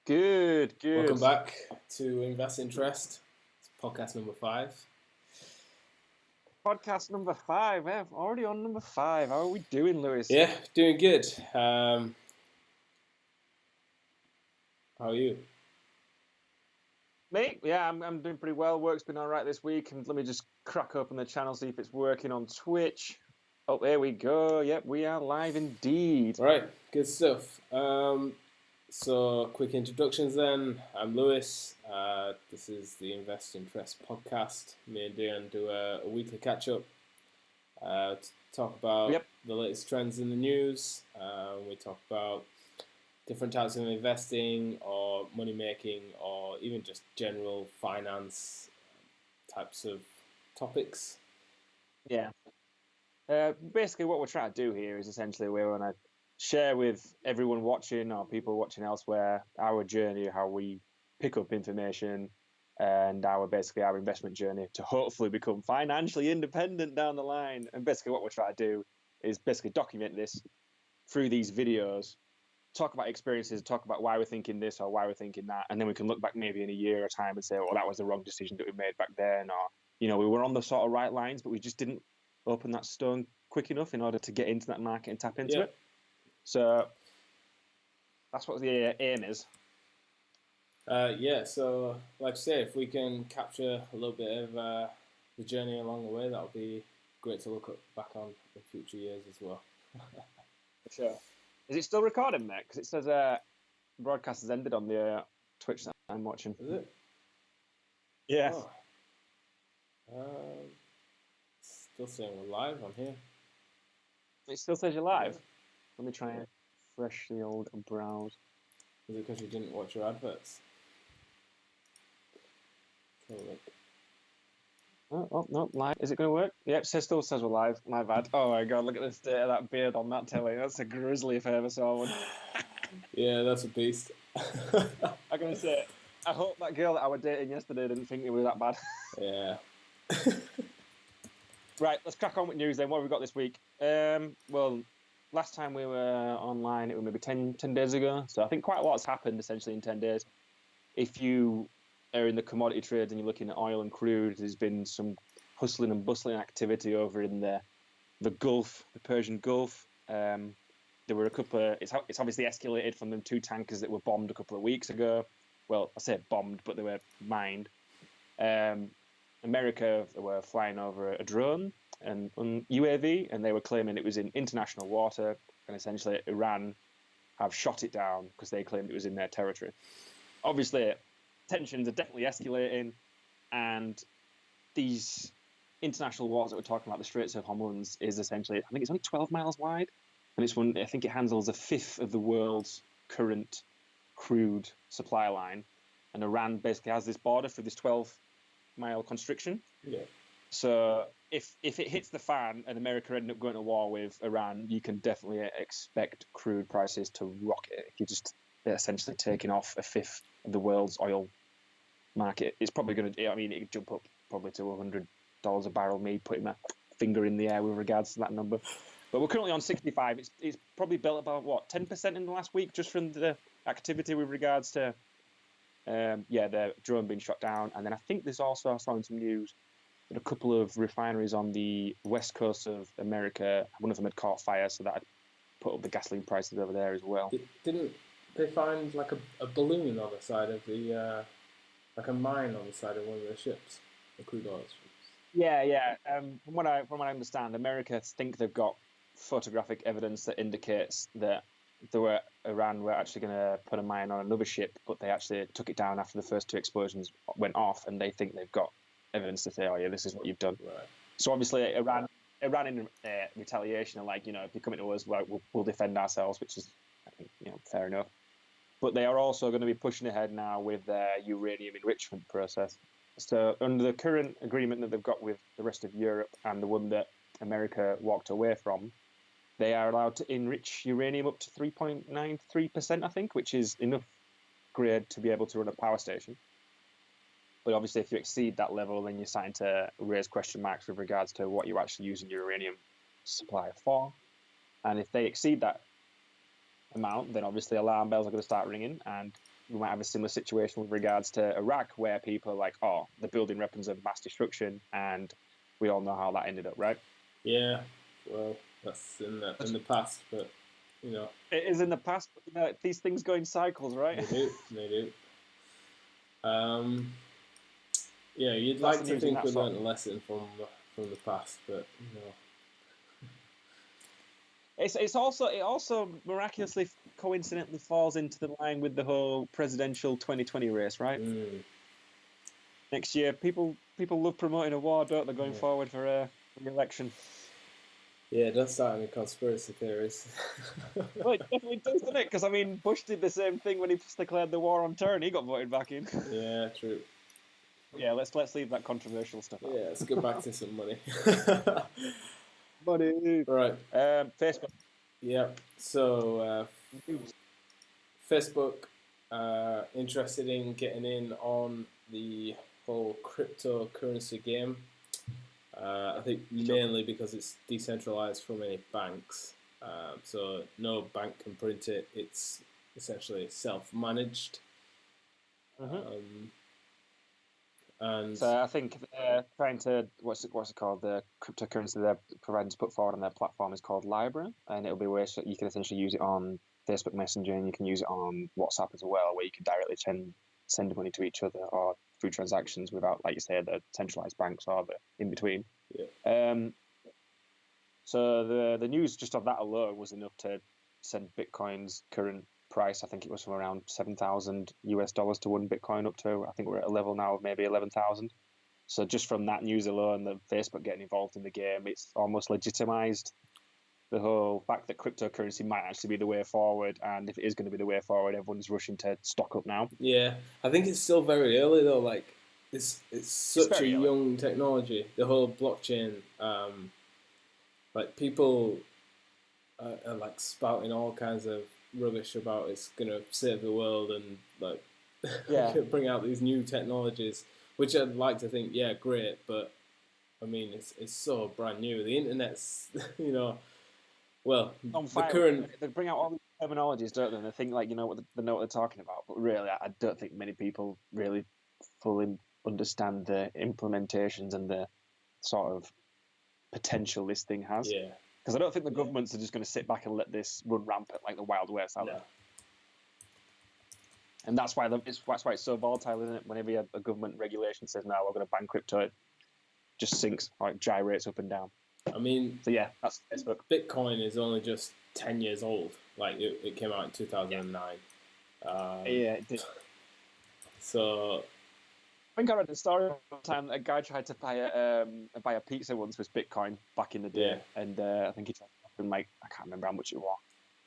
Good. Welcome back to Invest Interest. It's podcast number 5. Podcast number 5. Already on number 5. How are we doing, Lewis? Yeah, doing good. How are you? Mate, yeah, I'm doing pretty well. Work's been all right this week. And let me just crack open the channel, see if it's working on Twitch. Oh, there we go. Yep, we are live indeed. Right, good stuff. So, quick introductions then. I'm Lewis. This is the Invest Interest podcast. Me and Dion do a weekly catch-up to talk about the latest trends in the news. We talk about different types of investing or money making or even just general finance types of topics. Yeah. Basically, what we're trying to do here is essentially we want to share with everyone watching or people watching elsewhere our journey, how we pick up information, and our investment journey to hopefully become financially independent down the line. And basically what we're trying to do is basically document this through these videos, talk about experiences, talk about why we're thinking this or why we're thinking that, and then we can look back maybe in a year or time and say, well, that was the wrong decision that we made back then, or, we were on the sort of right lines, but we just didn't open that stone quick enough in order to get into that market and tap into it. So that's what the aim is. So like I say, if we can capture a little bit of the journey along the way, that would be great to look back on in future years as well. For sure. Is it still recording, mate? Because it says broadcast has ended on the Twitch that I'm watching. Is it? Yeah. Oh. Still saying we're live on here. It still says you're live? Yeah. Let me try and refresh the old browse. Is it because you didn't watch your adverts? Oh, no, live. Is it going to work? Yep, still says we're live. My bad. Oh my god, look at the state of that beard on that telly. That's a grizzly if I ever saw one. Yeah, that's a beast. I'm going to say, I hope that girl that I was dating yesterday didn't think it was that bad. Yeah. Right, let's crack on with news then. What have we got this week? Well, last time we were online, it was maybe 10 days ago. So I think quite a lot's happened essentially in 10 days. If you are in the commodity trades and you're looking at oil and crude, there's been some hustling and bustling activity over in the Gulf, the Persian Gulf. There were a couple of, it's obviously escalated from them 2 tankers that were bombed a couple of weeks ago. Well, I say bombed, but they were mined. America were flying over a drone and UAV, and they were claiming it was in international water, and essentially Iran have shot it down because they claimed it was in their territory. Obviously, tensions are definitely escalating, and these international waters that we're talking about, the Straits of Hormuz, is essentially, I think it's only 12 miles wide, and I think it handles a fifth of the world's current crude supply line, and Iran basically has this border for this 12-mile constriction. Yeah. So if it hits the fan and America end up going to war with Iran, you can definitely expect crude prices to rocket. If you're just essentially taking off a fifth of the world's oil market, it's probably going to, it could jump up probably to $100 a barrel, me putting my finger in the air with regards to that number. But we're currently on 65. It's probably built about, 10% in the last week just from the activity with regards to the drone being shot down. And then I think there's also, I saw in some news that a couple of refineries on the west coast of America, one of them had caught fire, so that had put up the gasoline prices over there as well. Didn't they find like a balloon on the side of the, like a mine on the side of one of the ships, the crude oil ships? Yeah. From what I understand, America think they've got photographic evidence that indicates that Iran were actually going to put a mine on another ship, but they actually took it down after the first 2 explosions went off, and they think they've got evidence to say, oh yeah, this is what you've done. Right. So obviously Iran in retaliation are like, if you come into us, we'll defend ourselves, which is, I think, fair enough. But they are also going to be pushing ahead now with their uranium enrichment process. So under the current agreement that they've got with the rest of Europe and the one that America walked away from, they are allowed to enrich uranium up to 3.93%, I think, which is enough grade to be able to run a power station. But obviously, if you exceed that level, then you're starting to raise question marks with regards to what you're actually using uranium supply for. And if they exceed that amount, then obviously alarm bells are going to start ringing. And we might have a similar situation with regards to Iraq, where people are like, oh, they're building weapons of mass destruction, and we all know how that ended up, right? Yeah, well, that's in the past, but it is in the past. But these things go in cycles, right? They do. Yeah, you'd That's like the to news in think that we sort. learned a lesson from the past, but It also miraculously coincidentally falls into the line with the whole presidential 2020 race, right? Next year, people love promoting a war, don't they? Going forward for a re-election. Yeah, don't start any conspiracy theories. Well, it definitely does, doesn't it? Because I mean, Bush did the same thing when he declared the war on terror, and he got voted back in. Yeah, true. Yeah, let's leave that controversial stuff out. Yeah, let's get back to some money. Money. Right. Facebook. Yeah. So Facebook interested in getting in on the whole cryptocurrency game. I think mainly because it's decentralized from any banks. So no bank can print it. It's essentially self-managed. And so I think trying to what's it called, the cryptocurrency they're providing to put forward on their platform is called Libra, and it'll be where you can essentially use it on Facebook Messenger, and you can use it on WhatsApp as well, where you can directly send money to each other or through transactions without, like you say, the centralized banks or the in between. Yeah. So the news just of that alone was enough to send Bitcoin's current price. I think it was from around $7,000 to one Bitcoin up to, I think we're at a level now of maybe 11,000. So just from that news alone, that Facebook getting involved in the game, it's almost legitimized the whole fact that cryptocurrency might actually be the way forward. And if it is going to be the way forward, everyone's rushing to stock up now. Yeah, I think it's still very early though. Like it's such a young technology. The whole blockchain, like people are like spouting all kinds of rubbish about it's gonna save the world and like bring out these new technologies, which I'd like to think, yeah, great, but I mean it's so brand new. The internet's well, the current they bring out all these terminologies, don't they? And they think like they know what they're talking about, but really, I don't think many people really fully understand the implementations and the sort of potential this thing has. Yeah. Because I don't think the governments are just going to sit back and let this run rampant like the Wild West out there. And that's why it's so volatile, isn't it? Whenever a government regulation says, no, we're going to ban crypto, it just sinks, like gyrates up and down. I mean, so yeah, that's Facebook. Bitcoin is only just 10 years old. Like it came out in 2009. Yeah, it did. So I think I read the story one time that a guy tried to buy a pizza once with Bitcoin back in the day, and I think he tried to like, I can't remember how much it was.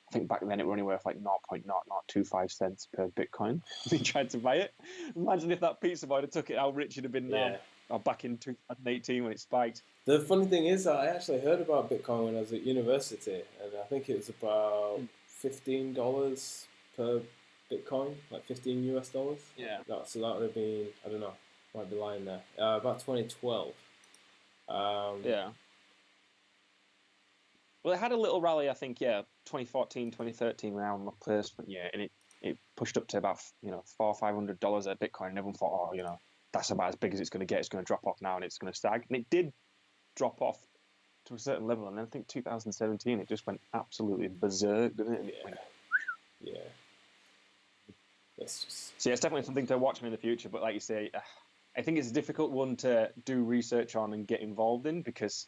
I think back then it was only worth like 0.0025 cents per Bitcoin. He tried to buy it. Imagine if that pizza boy had took it, how rich he'd have been now. Or back in 2018 when it spiked. The funny thing is, I actually heard about Bitcoin when I was at university, and I think it was about $15 per Bitcoin, like $15 US. Yeah. So that would have been, I don't know, might be lying there. About 2012. Yeah. Well, it had a little rally, I think, 2014, 2013 when I was on my placement, and it pushed up to about $400 or $500 at Bitcoin, and everyone thought, that's about as big as it's going to get. It's going to drop off now, and it's going to stag. And it did drop off to a certain level, and then I think 2017 it just went absolutely berserk, didn't it? Yeah. That's just... So it's definitely something to watch in the future. But like you say, I think it's a difficult one to do research on and get involved in because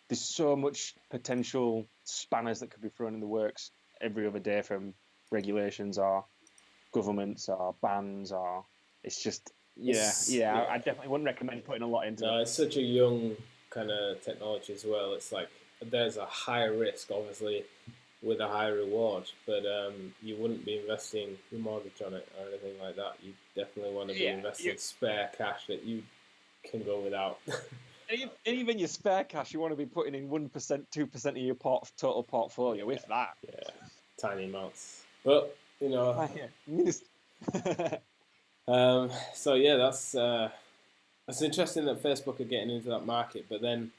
there's so much potential spanners that could be thrown in the works every other day from regulations or governments or bans or it's just. I definitely wouldn't recommend putting a lot into it. It's such a young kind of technology as well. It's like there's a high risk, obviously, with a high reward, but you wouldn't be investing your mortgage on it or anything like that. You definitely want to be investing spare cash that you can go without. And even your spare cash, you want to be putting in 1%, 2% of your total portfolio, if that. Yeah, tiny amounts. But, so yeah, that's interesting that Facebook are getting into that market. But then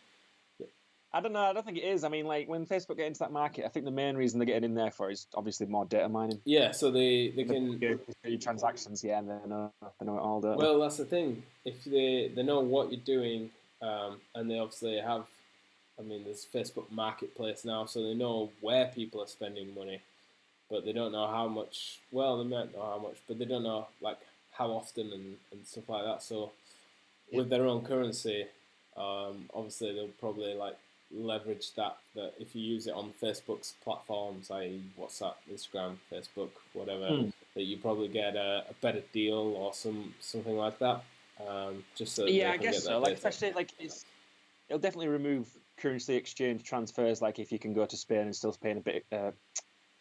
I don't know. I don't think it is. I mean, like when Facebook get into that market, I think the main reason they're getting in there for is obviously more data mining. Yeah, so they can. Transactions, yeah, and they know it all, don't they? Well, that's the thing. If they know what you're doing, and they obviously have. I mean, there's Facebook Marketplace now, so they know where people are spending money, but they don't know how much. Well, they might know how much, but they don't know like how often and stuff like that. So with their own currency, obviously they'll probably like leverage that if you use it on Facebook's platforms, i.e. WhatsApp, Instagram, Facebook, whatever, that you probably get a better deal or something like that. Just so yeah, they I can guess get that so. Like data. especially like it'll definitely remove currency exchange transfers. Like if you can go to Spain and still paying a bit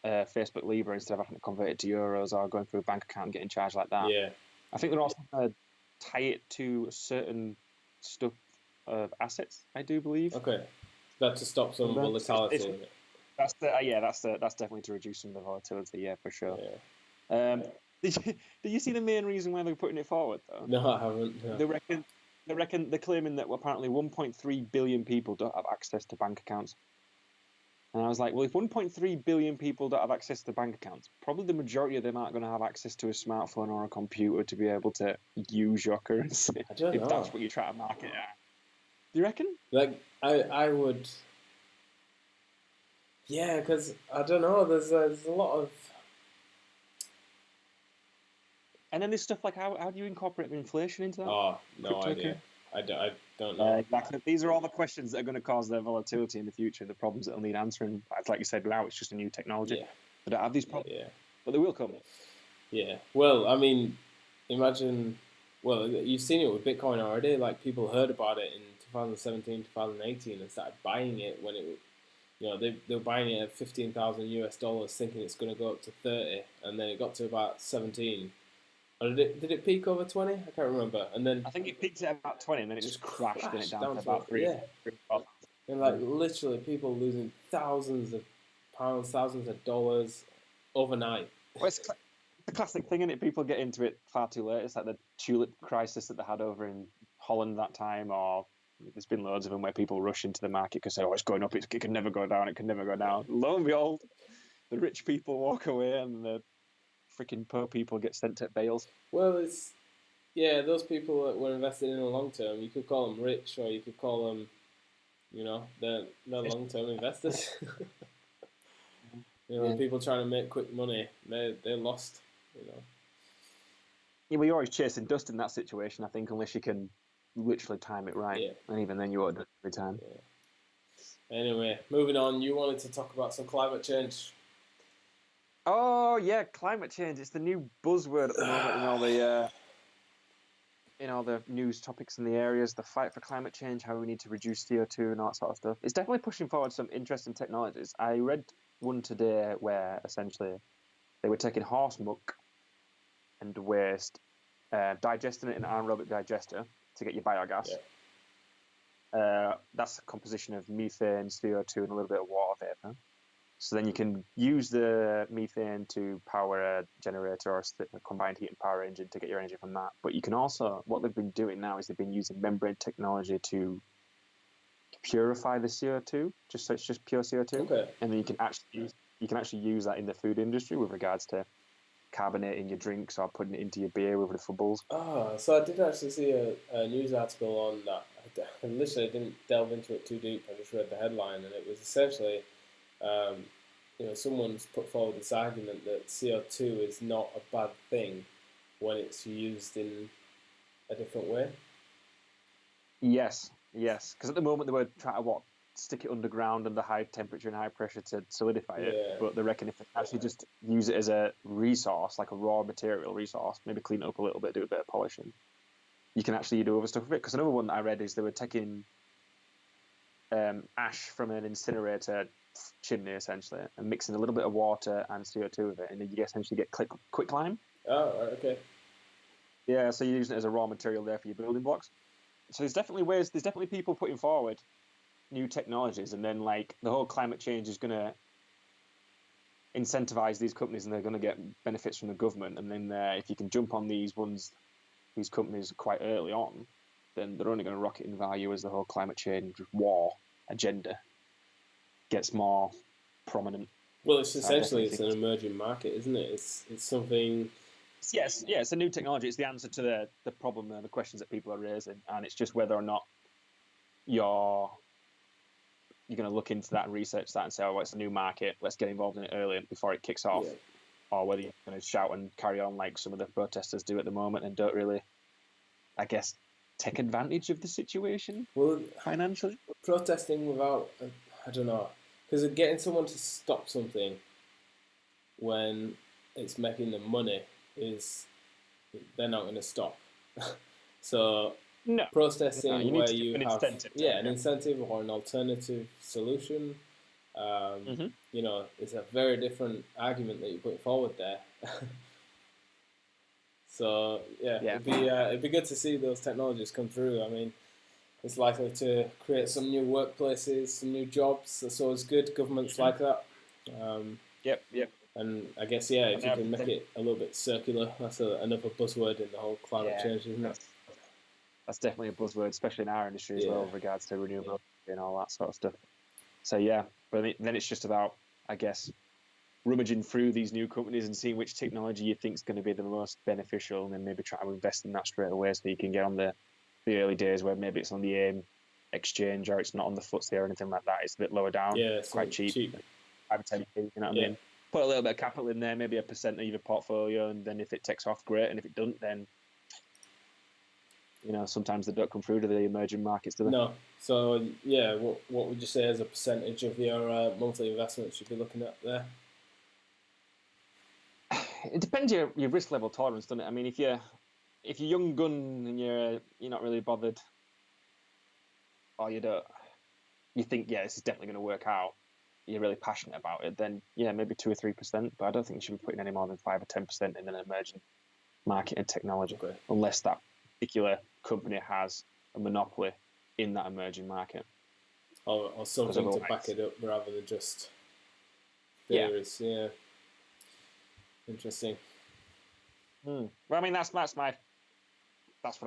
Facebook Libra instead of having to convert it to euros or going through a bank account and getting charged like that. Yeah. I think they're also going to tie it to certain stuff of assets. I do believe. Okay. That to stop some volatility. That's definitely to reduce some of the volatility. Yeah, for sure. Yeah. Did you see the main reason why they're putting it forward though? No, I haven't. No. They're claiming that apparently 1.3 billion people don't have access to bank accounts. And I was like, well, if 1.3 billion people don't have access to bank accounts, probably the majority of them aren't going to have access to a smartphone or a computer to be able to use your currency. I don't know. If that's what you try to market at. Do you reckon? Like, I would. Yeah, because I don't know. There's a lot of. And then there's stuff like how do you incorporate inflation into that? Oh, no idea. I don't know. Exactly. These are all the questions that are going to cause their volatility in the future, the problems that they'll need answering. Like you said, now it's just a new technology. Yeah. They don't have these problems. Yeah. But they will come. Yeah. Well, I mean, imagine. Well, you've seen it with Bitcoin already. Like people heard about it in 2017, 2018, and started buying it when it. They were buying it at $15,000 thinking it's going to go up to 30, and then it got to about 17. Or did it peak over 20? I can't remember. And then I think it peaked at about 20, and then it just crashed and it down to about 3. Yeah. And like literally people losing thousands of pounds, thousands of dollars overnight. Well, it's the classic thing, isn't it? People get into it far too late. It's like the tulip crisis that they had over in Holland that time, or there's been loads of them where people rush into the market because they it's going up, it can never go down, it can never go down. Lo and behold, the rich people walk away and the freaking poor people get sent to bales. Well, those people that were invested in the long term, you could call them rich, or you could call them, they're long term investors. People trying to make quick money, they're lost. Yeah, well, you're always chasing dust in that situation, I think, unless you can literally time it right. Yeah. And even then, you won't do it every time. Yeah. Anyway, moving on. You wanted to talk about some climate change. Oh yeah, climate change. It's the new buzzword at the moment in all the news topics in the areas. The fight for climate change, how we need to reduce CO2 and all that sort of stuff. It's definitely pushing forward some interesting technologies. I read one today where essentially they were taking horse muck and waste, digesting it in an anaerobic digester to get your biogas. Yeah. That's a composition of methane, CO2, and a little bit of water vapor. So then you can use the methane to power a generator or a combined heat and power engine to get your energy from that. But you can also, what they've been doing now is they've been using membrane technology to purify the CO2, just so it's just pure CO2. Okay. And then you can actually use that in the food industry with regards to carbonating your drinks or putting it into your beer with the bubbles. Oh, so I did actually see a news article on that. I literally didn't delve into it too deep. I just read the headline, and it was essentially, someone's put forward this argument that CO2 is not a bad thing when it's used in a different way. Yes, because at the moment they were trying to stick it underground under high temperature and high pressure to solidify it. But they reckon if they actually just use it as a resource, like a raw material resource, maybe clean it up a little bit, do a bit of polishing, you can actually do other stuff with it. Because another one that I read is they were taking ash from an incinerator chimney essentially and mixing a little bit of water and CO2 with it, and then you essentially get quicklime. Oh, right, okay. Yeah, so you're using it as a raw material there for your building blocks. So there's definitely people putting forward new technologies, and then like the whole climate change is going to incentivize these companies, and they're going to get benefits from the government. And then if you can jump on these companies quite early on, then they're only going to rocket in value as the whole climate change war agenda gets more prominent. Well, it's essentially it's an emerging market, isn't it? It's something. Yes, yeah, it's a new technology. It's the answer to the problem and the questions that people are raising, and it's just whether or not you're going to look into that and research that and say, oh, well, it's a new market, let's get involved in it early before it kicks off, or whether you're going to shout and carry on like some of the protesters do at the moment and don't really, I guess, take advantage of the situation financially. Protesting without, I don't know, because getting someone to stop something when it's making them money they're not going to stop. So protesting where you have an incentive or an alternative solution, you know, it's a very different argument that you put forward there. So it'd be good to see those technologies come through. I mean, it's likely to create some new workplaces, some new jobs. That's always good. Governments like that. Yep. And I guess, if you can make it a little bit circular, that's another buzzword in the whole climate change, isn't it? That's definitely a buzzword, especially in our industry as well, with regards to renewable and all that sort of stuff. So, but then it's just about, I guess, rummaging through these new companies and seeing which technology you think is going to be the most beneficial, and then maybe try to invest in that straight away so you can get on the early days where maybe it's on the AIM exchange or it's not on the FTSE or anything like that. It's a bit lower down. Yeah, it's quite cheap. 5-10p, you know what I mean? Put a little bit of capital in there, maybe a % of your portfolio, and then if it takes off, great. And if it doesn't, then, you know, sometimes they don't come through to the emerging markets, do they? No. So, what would you say is a percentage of your monthly investments you'd be looking at there? It depends your risk level tolerance, doesn't it? I mean, if you're young gun and you're not really bothered, or you think this is definitely going to work out, you're really passionate about it, then maybe 2 or 3%. But I don't think you should be putting any more than 5 or 10% in an emerging market and technology, unless that particular company has a monopoly in that emerging market, or something to back it up rather than just theories. Yeah. Interesting. Well, I mean, that's what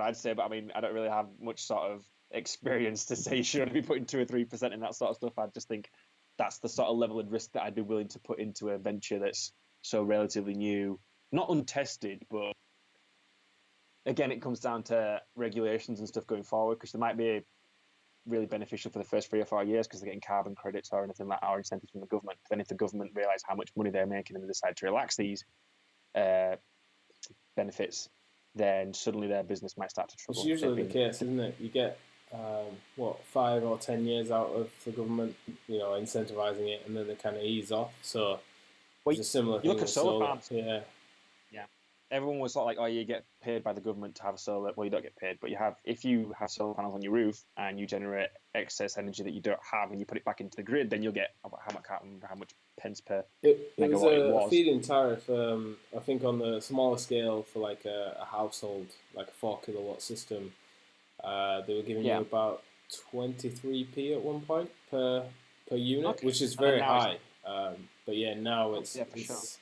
I'd say. But I mean, I don't really have much sort of experience to say you should be putting 2 or 3% in that sort of stuff. I just think that's the sort of level of risk that I'd be willing to put into a venture that's so relatively new, not untested, but again, it comes down to regulations and stuff going forward, because they might be really beneficial for the first 3 or 4 years because they're getting carbon credits or anything like that, or incentives from the government. But then if the government realise how much money they're making and they decide to relax these benefits, then suddenly their business might start to trouble. It's usually the case, isn't it? You get 5 or 10 years out of the government, incentivizing it, and then they kind of ease off. So it's a similar thing. You look at solar farms. Yeah. Everyone was sort of like, oh, you get paid by the government to have a solar. Well, you don't get paid, but if you have solar panels on your roof and you generate excess energy that you don't have and you put it back into the grid, then you'll get, I can't remember how much pence per megawatt it was. A feed-in tariff, I think on the smaller scale for like a household, like a 4 kilowatt system, they were giving you about 23p at one point per unit, which is very high. But now it's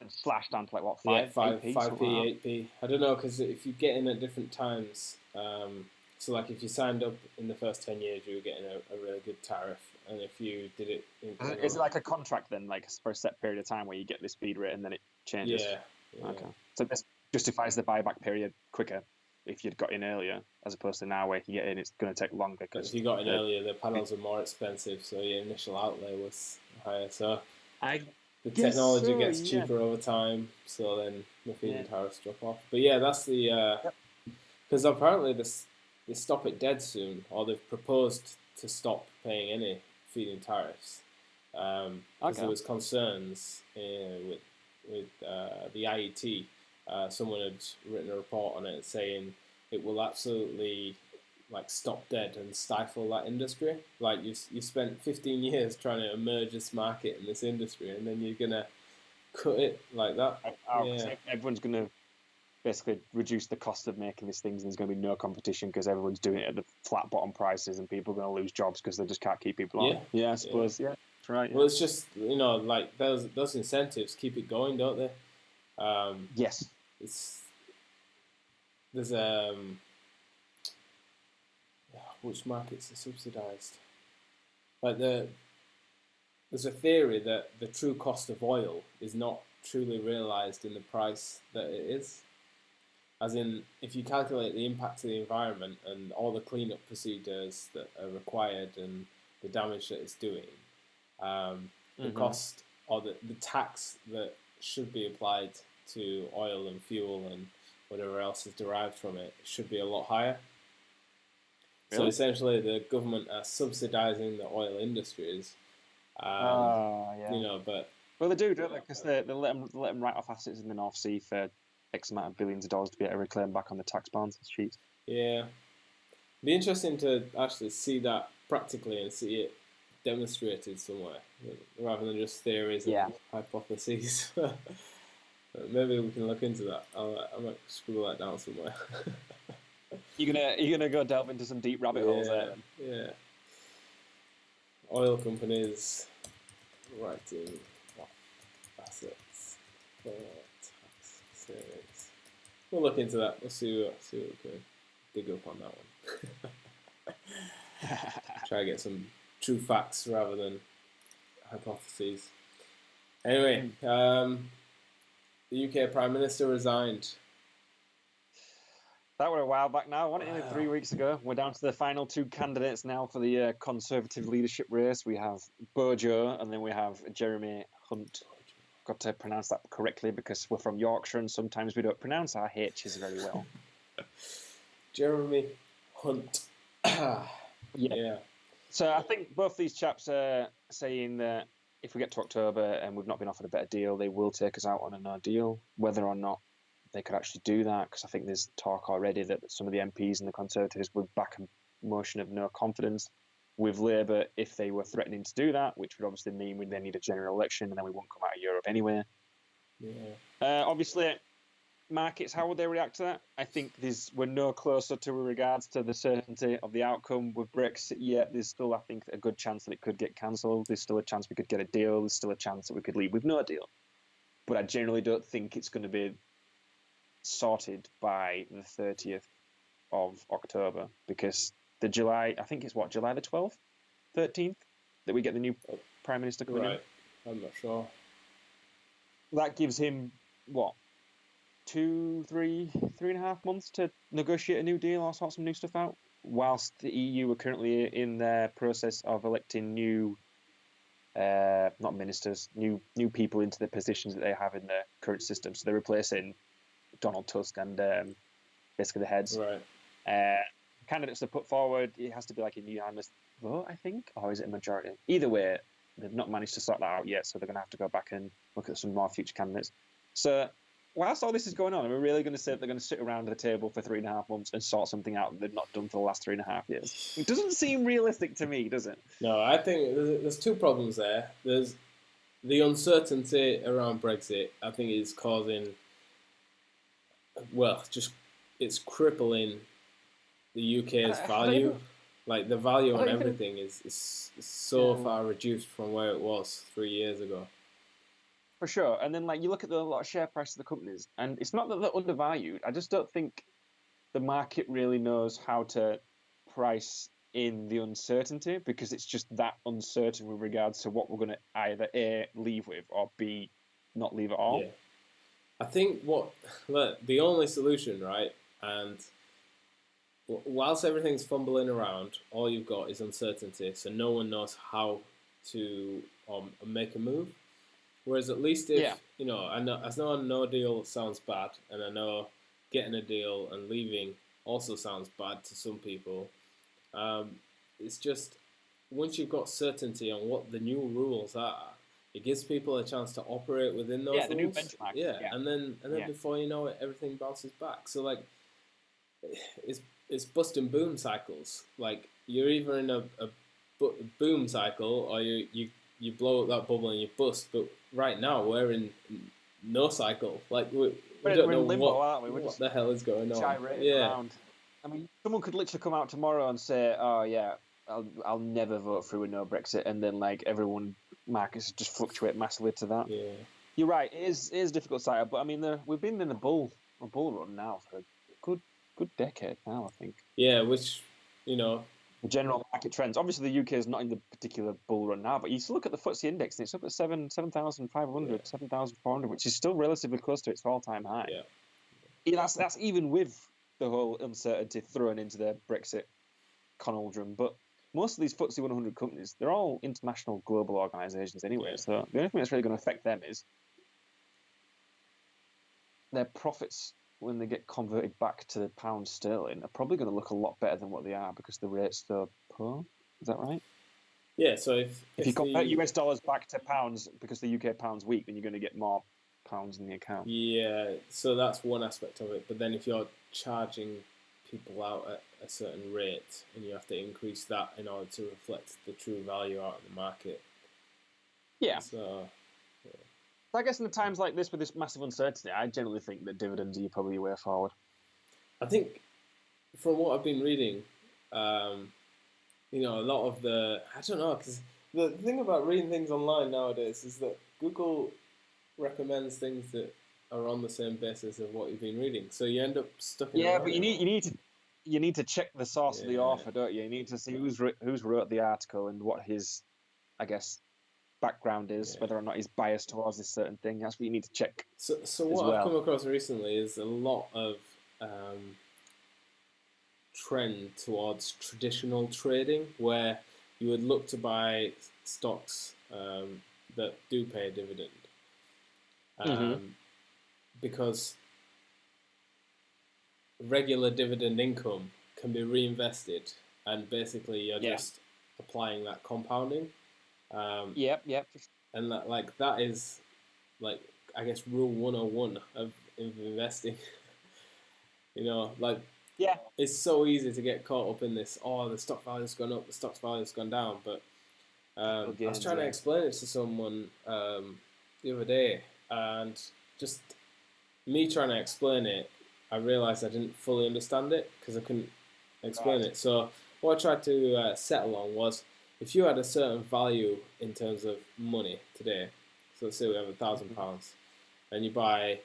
and slashed down to like what, 5p, 8p. I don't know, because if you get in at different times, so like if you signed up in the first 10 years, you were getting a really good tariff, and if you did it, is it like a contract then, like for a set period of time where you get this feed rate and then it changes? Yeah. Okay. So this justifies the buyback period quicker if you'd got in earlier, as opposed to now where if you get in, it's going to take longer. But if you got in earlier, the panels are more expensive, so your initial outlay was higher. So the technology gets cheaper over time, so then the feed-in tariffs drop off. But that's the because apparently they stop it dead soon, or they've proposed to stop paying any feed-in tariffs. Because there was concerns with the IET. Someone had written a report on it saying it will absolutely stop dead and stifle that industry. Like you spent 15 years trying to emerge this market in this industry, and then you're gonna cut it like that. Everyone's gonna basically reduce the cost of making these things, and there's gonna be no competition because everyone's doing it at the flat bottom prices, and people are gonna lose jobs because they just can't keep people on. I suppose. Yeah, that's right. Well, it's just like those incentives keep it going, don't they? Yes. There's which markets are subsidised? like there's a theory that the true cost of oil is not truly realized in the price that it is. As in, if you calculate the impact to the environment and all the cleanup procedures that are required and the damage that it's doing, the cost or the tax that should be applied to oil and fuel and whatever else is derived from it should be a lot higher. Really? So essentially, the government are subsidising the oil industries. But they do, don't they? Because they let them write off assets in the North Sea for X amount of billions of dollars to be able to reclaim back on the tax bonds sheets. Yeah, it'd be interesting to actually see that practically and see it demonstrated somewhere, rather than just theories and hypotheses. Maybe we can look into that. I might scribble that down somewhere. You're gonna go delve into some deep rabbit holes there. Then. Yeah. Oil companies writing off assets for tax savings. We'll look into that. We'll see what we can dig up on that one. Try to get some true facts rather than hypotheses. Anyway, the UK Prime Minister resigned. That were a while back now, wasn't it? Wow. 3 weeks ago. We're down to the final two candidates now for the Conservative leadership race. We have Bojo and then we have Jeremy Hunt. Got to pronounce that correctly because we're from Yorkshire and sometimes we don't pronounce our H's very well. Jeremy Hunt. Yeah. So I think both these chaps are saying that if we get to October and we've not been offered a better deal, they will take us out on a no deal. Whether or not they could actually do that, because I think there's talk already that some of the MPs and the Conservatives would back a motion of no confidence with Labour if they were threatening to do that, which would obviously mean we'd then need a general election and then we won't come out of Europe anyway. Yeah. Obviously, markets, how would they react to that? I think we're no closer to regards to the certainty of the outcome with Brexit yet. There's still, I think, a good chance that it could get cancelled. There's still a chance we could get a deal. There's still a chance that we could leave with no deal. But I generally don't think it's going to be sorted by the 30th of October because the July, I think it's July the 12th, 13th, that we get the new Prime Minister coming in. I'm not sure. That gives him, 3.5 months to negotiate a new deal or sort some new stuff out, whilst the EU are currently in their process of electing new, not ministers, new people into the positions that they have in the current system. So they're replacing Donald Tusk and basically the heads. Right. Candidates are put forward. It has to be like a unanimous vote, I think, or is it a majority? Either way, they've not managed to sort that out yet, so they're going to have to go back and look at some more future candidates. So whilst all this is going on, are we really going to say that they're going to sit around the table for 3.5 months and sort something out that they've not done for the last 3.5 years? It doesn't seem realistic to me, does it? No, I think there's two problems there. There's the uncertainty around Brexit, I think, is causing, it's crippling the UK's value. Like, the value on everything is so far reduced from where it was 3 years ago. For sure. And then, you look at the lot of share price of the companies, and it's not that they're undervalued. I just don't think the market really knows how to price in the uncertainty because it's just that uncertain with regards to what we're going to either A, leave with, or B, not leave at all. Yeah. I think the only solution, right, and whilst everything's fumbling around, all you've got is uncertainty, so no one knows how to make a move. Whereas at least if, I know no deal sounds bad, and I know getting a deal and leaving also sounds bad to some people. It's just, once you've got certainty on what the new rules are, it gives people a chance to operate within those rules. The new benchmark. Yeah, and then before you know it, everything bounces back. So, it's bust and boom cycles. Like, you're either in a boom cycle or you blow up that bubble and you bust. But right now we're in no cycle. Like, we don't know limbo, aren't we? What the hell is going on. Around. I mean, someone could literally come out tomorrow and say, "Oh yeah, I'll never vote through a no Brexit," and then markets just fluctuate massively to that. Yeah, you're right. It is difficult side, but I mean, we've been in a bull run now for a good decade now, I think. Yeah, which the general market trends. Obviously, the UK is not in the particular bull run now, but you still look at the FTSE index, and it's up at 7,500, 7,400, which is still relatively close to its all-time high. Yeah. Yeah, that's even with the whole uncertainty thrown into the Brexit conundrum. But most of these FTSE 100 companies, they're all international global organisations anyway. Yeah. So the only thing that's really going to affect them is their profits when they get converted back to the pound sterling are probably going to look a lot better than what they are because the rate's so poor. Is that right? Yeah, so if you convert US dollars back to pounds because the UK pound's weak, then you're going to get more pounds in the account. Yeah, so that's one aspect of it. But then if you're charging people out at a certain rate and you have to increase that in order to reflect the true value out in the market. Yeah. So I guess in the times like this with this massive uncertainty, I generally think that dividends are probably your way forward. I think from what I've been reading, a lot of I don't know, because the thing about reading things online nowadays is that Google recommends things that are on the same basis of what you've been reading, so you end up stuck in. Yeah, but you need to check the source of the author, don't you? You need to see who's wrote the article and what his, I guess, background is, whether or not he's biased towards this certain thing. That's what you need to check. So what I've come across recently is a lot of trend towards traditional trading, where you would look to buy stocks that do pay a dividend, because regular dividend income can be reinvested, and basically you're just applying that compounding. Yep. And that is, I guess, rule 101 of investing. It's so easy to get caught up in this. Oh, the stock value's gone up, the stock value's gone down. But I was trying to explain it to someone the other day, and just me trying to explain it, I realised I didn't fully understand it because I couldn't explain it. So what I tried to settle on was, if you had a certain value in terms of money today, so let's say we have £1,000, and you buy,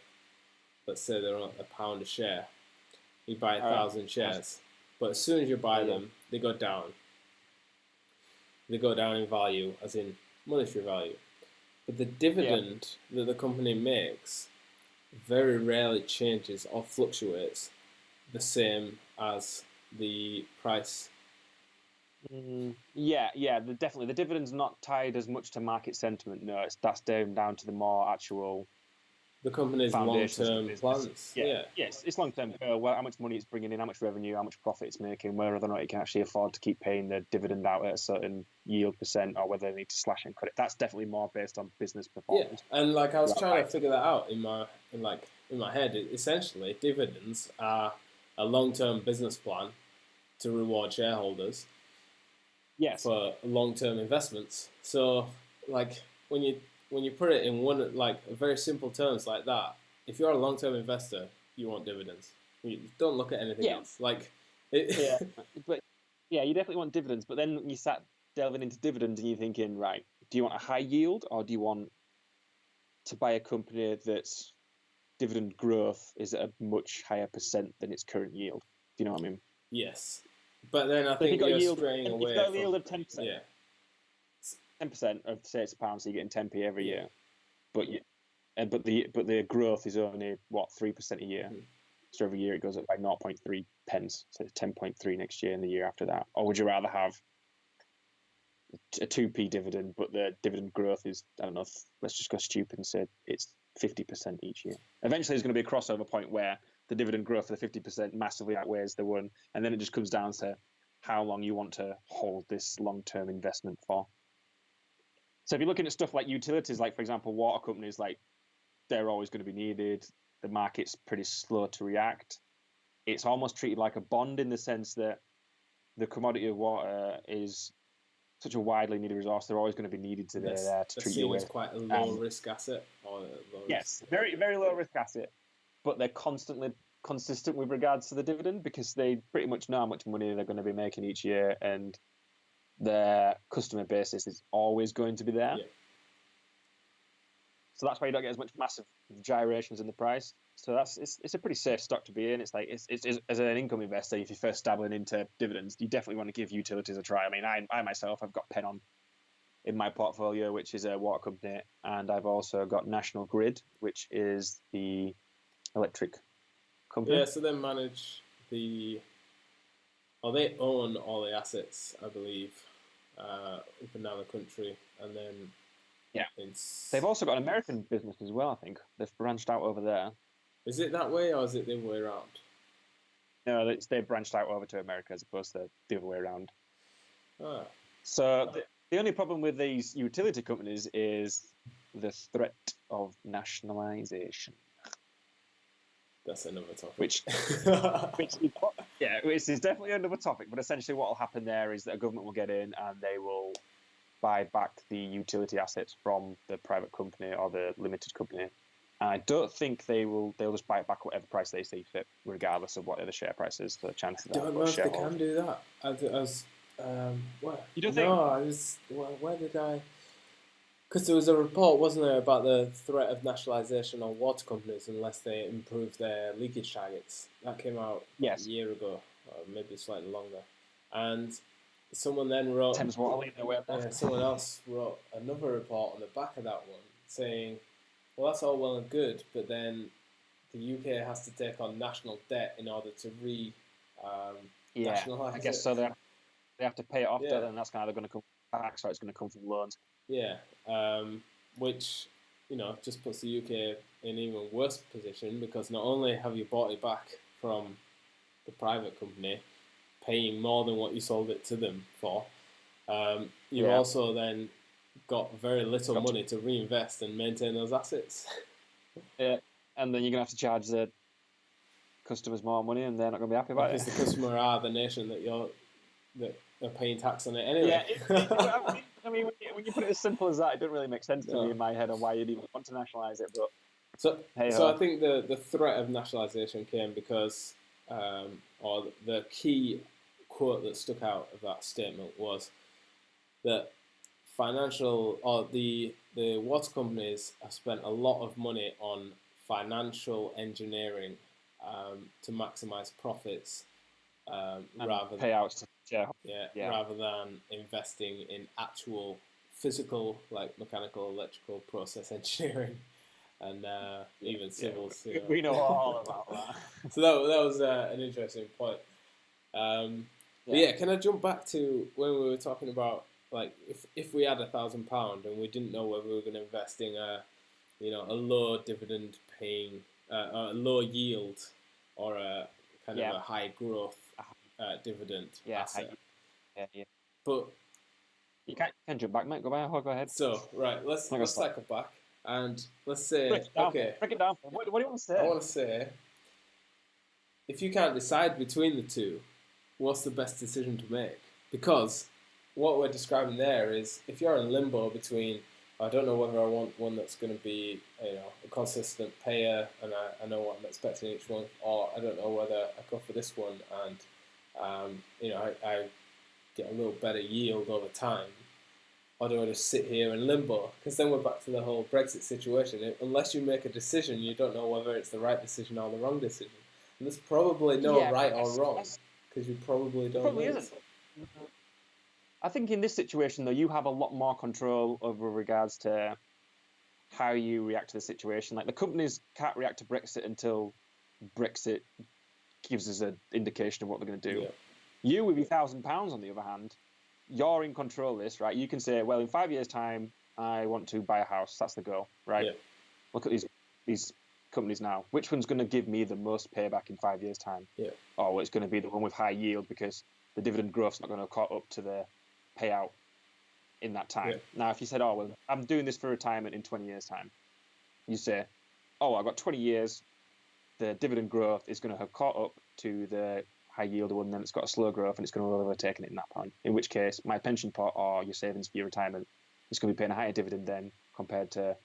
let's say they're a £1 a share, you buy 1,000 shares, but as soon as you buy them, they go down. They go down in value, as in monetary value. But the dividend that the company makes very rarely changes or fluctuates the same as the price. Definitely. The dividend's not tied as much to market sentiment. No, that's down to the more actual. The company's long-term plans. Yes, it's long-term. How much money it's bringing in, how much revenue, how much profit it's making, whether or not it can actually afford to keep paying the dividend out at a certain yield percent, or whether they need to slash and cut it. That's definitely more based on business performance. Yeah, and I was trying to figure that out in my head. Essentially, dividends are a long-term business plan to reward shareholders. Yes. For long-term investments. So, when you put it in very simple terms like that, if you're a long-term investor, you want dividends. You don't look at anything else. But you definitely want dividends. But then you start delving into dividends, and you're thinking, right, do you want a high yield, or do you want to buy a company that's dividend growth is at a much higher percent than its current yield? Do you know what I mean? Yes. But then I think you're straying away. If you've got a yield of 10%, 10% of, say, it's £1, so you're getting 10p every year. But the growth is only 3% a year. So every year it goes up by 0.3 pence. So it's 10.3 next year and the year after that. Or would you rather have a 2p dividend, but the dividend growth is, I don't know, let's just go stupid and say it's 50% each year. Eventually there's going to be a crossover point where the dividend growth for the 50% massively outweighs the one, and then it just comes down to how long you want to hold this long-term investment for. So if you're looking at stuff like utilities, like, for example, water companies, they're always going to be needed. The market's pretty slow to react. It's almost treated like a bond in the sense that the commodity of water is such a widely needed resource. They're always going to be needed to treat you with. It's quite a low-risk asset. Yes, very, very low-risk asset. But they're consistent with regards to the dividend, because they pretty much know how much money they're going to be making each year, and their customer basis is always going to be there. Yeah. So that's why you don't get as much massive gyrations in the price. So it's a pretty safe stock to be in. It's like it's as an income investor, if you're first dabbling into dividends, you definitely want to give utilities a try. I mean, I myself, I've got Pennon in my portfolio, which is a water company, and I've also got National Grid, which is the electric company. Yeah, so they manage they own all the assets, I believe, up and down the country, and then Yeah. it's. They've also got an American business as well, I think. They've branched out over there. Is it that way, or is it the other way around? No, they've branched out over to America as opposed to the other way around. Ah, So the only problem with these utility companies is the threat of nationalisation. that's another topic. Which is definitely another topic. But essentially, what will happen there is that a government will get in and they will buy back the utility assets from the private company or the limited company. And I don't think they'll just buy it back at whatever price they see fit, regardless of what the share price is. The chances I don't know if they can do that. Where? You don't think? Where did I? Because there was a report, wasn't there, about the threat of nationalisation on water companies unless they improve their leakage targets. That came out a year ago, or maybe slightly longer. And someone then wrote. Thames Water, someone else wrote another report on the back of that one saying, well, that's all well and good, but then the UK has to take on national debt in order to nationalise I guess it. so. They have to pay it off, and that's kind of going to come back, so it's going to come from loans. Yeah, which, just puts the UK in an even worse position because not only have you bought it back from the private company, paying more than what you sold it to them for, you've also then got very little money to reinvest and maintain those assets. Yeah, and then you're going to have to charge the customers more money and they're not going to be happy about it. Because the customer are the nation that are paying tax on it anyway. Yeah, I mean, when you put it as simple as that, it doesn't really make sense to me in my head on why you'd even want to nationalise it. But so I think the threat of nationalisation came because, or the key quote that stuck out of that statement was that the water companies have spent a lot of money on financial engineering to maximise profits rather than payouts to rather than investing in actual physical, like mechanical, electrical process engineering and even civils. Yeah. We know all about that. So that was an interesting point. But can I jump back to when we were talking about like if we had £1,000 and we didn't know whether we were going to invest in a low dividend paying a low yield or a kind of a high growth dividend asset. But you can jump back, mate. Go ahead. So let's cycle back and let's say break it down. What do you want to say? I want to say if you can't decide between the two, what's the best decision to make? Because what we're describing there is if you're in limbo between I don't know whether I want one that's going to be a consistent payer and I know what I'm expecting each month, or I don't know whether I go for this one and I get a little better yield over time, or do I just sit here in limbo? Because then we're back to the whole Brexit situation. Unless you make a decision, you don't know whether it's the right decision or the wrong decision. And there's probably no right or wrong, because you probably don't know. Isn't. I think in this situation, though, you have a lot more control over regards to how you react to the situation. Like the companies can't react to Brexit until Brexit gives us an indication of what they're going to do. Yeah. You, with your £1,000, on the other hand, you're in control of this, right? You can say, well, in 5 years' time, I want to buy a house. That's the goal, right? Yeah. Look at these companies now. Which one's going to give me the most payback in 5 years' time? Yeah. Or it's going to be the one with high yield because the dividend growth's not going to caught up to the payout in that time. Yeah. Now, if you said, oh, well, I'm doing this for retirement in 20 years' time, you say, oh, I've got 20 years, the dividend growth is going to have caught up to the high yield one, then it's got a slow growth and it's going to have overtaken it in that point. In which case, my pension pot or your savings for your retirement is going to be paying a higher dividend then compared to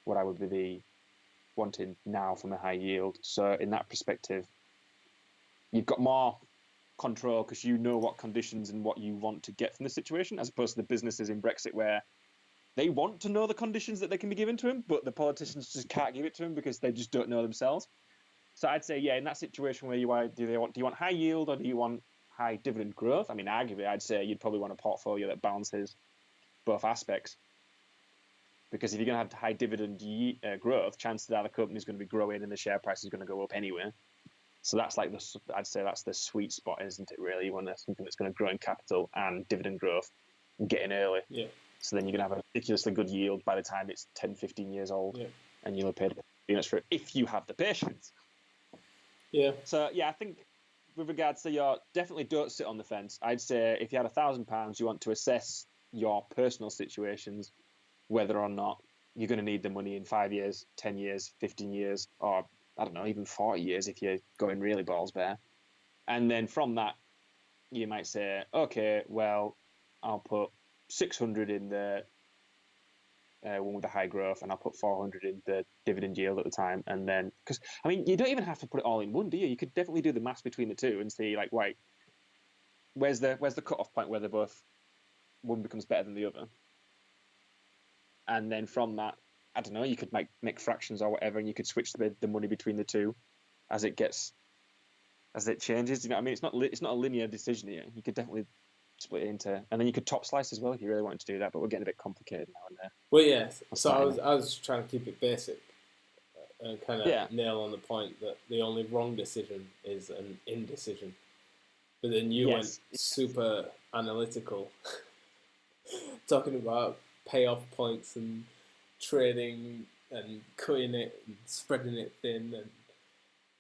what I would be wanting now from a high yield. So in that perspective, you've got more control because you know what conditions and what you want to get from the situation, as opposed to the businesses in Brexit where they want to know the conditions that they can be given to them, but the politicians just can't give it to them because they just don't know themselves. So I'd say, in that situation where do you want high yield or do you want high dividend growth? I mean, arguably, I'd say you'd probably want a portfolio that balances both aspects. Because if you're going to have high dividend growth, chances are the company's going to be growing and the share price is going to go up anyway. So that's like I'd say that's the sweet spot, isn't it? Really, you want something that's going to grow in capital and dividend growth and get in early. Yeah. So then you're going to have a ridiculously good yield by the time it's 10, 15 years old, and you'll have paid peanuts for it if you have the patience. Yeah. So I think with regards to definitely don't sit on the fence. I'd say if you had £1,000, you want to assess your personal situations, whether or not you're going to need the money in 5 years, 10 years, 15 years, or I don't know, even 40 years if you're going really balls bare. And then from that, you might say, okay, well, I'll put 600 in the one with the high growth, and I'll put 400 in the dividend yield at the time. And then, because I mean, you don't even have to put it all in one, do you? You could definitely do the maths between the two and see, like, wait, where's the cut-off point where one becomes better than the other? And then from that, I don't know, you could make fractions or whatever, and you could switch the money between the two as it changes. You know what I mean? It's not a linear decision here. You could definitely split it into, and then you could top slice as well if you really wanted to do that. But we're getting a bit complicated now and there. Well, yeah. So I was trying to keep it basic and kind of nail on the point that the only wrong decision is an indecision. But then you went super analytical, talking about payoff points and trading and cutting it and spreading it thin and.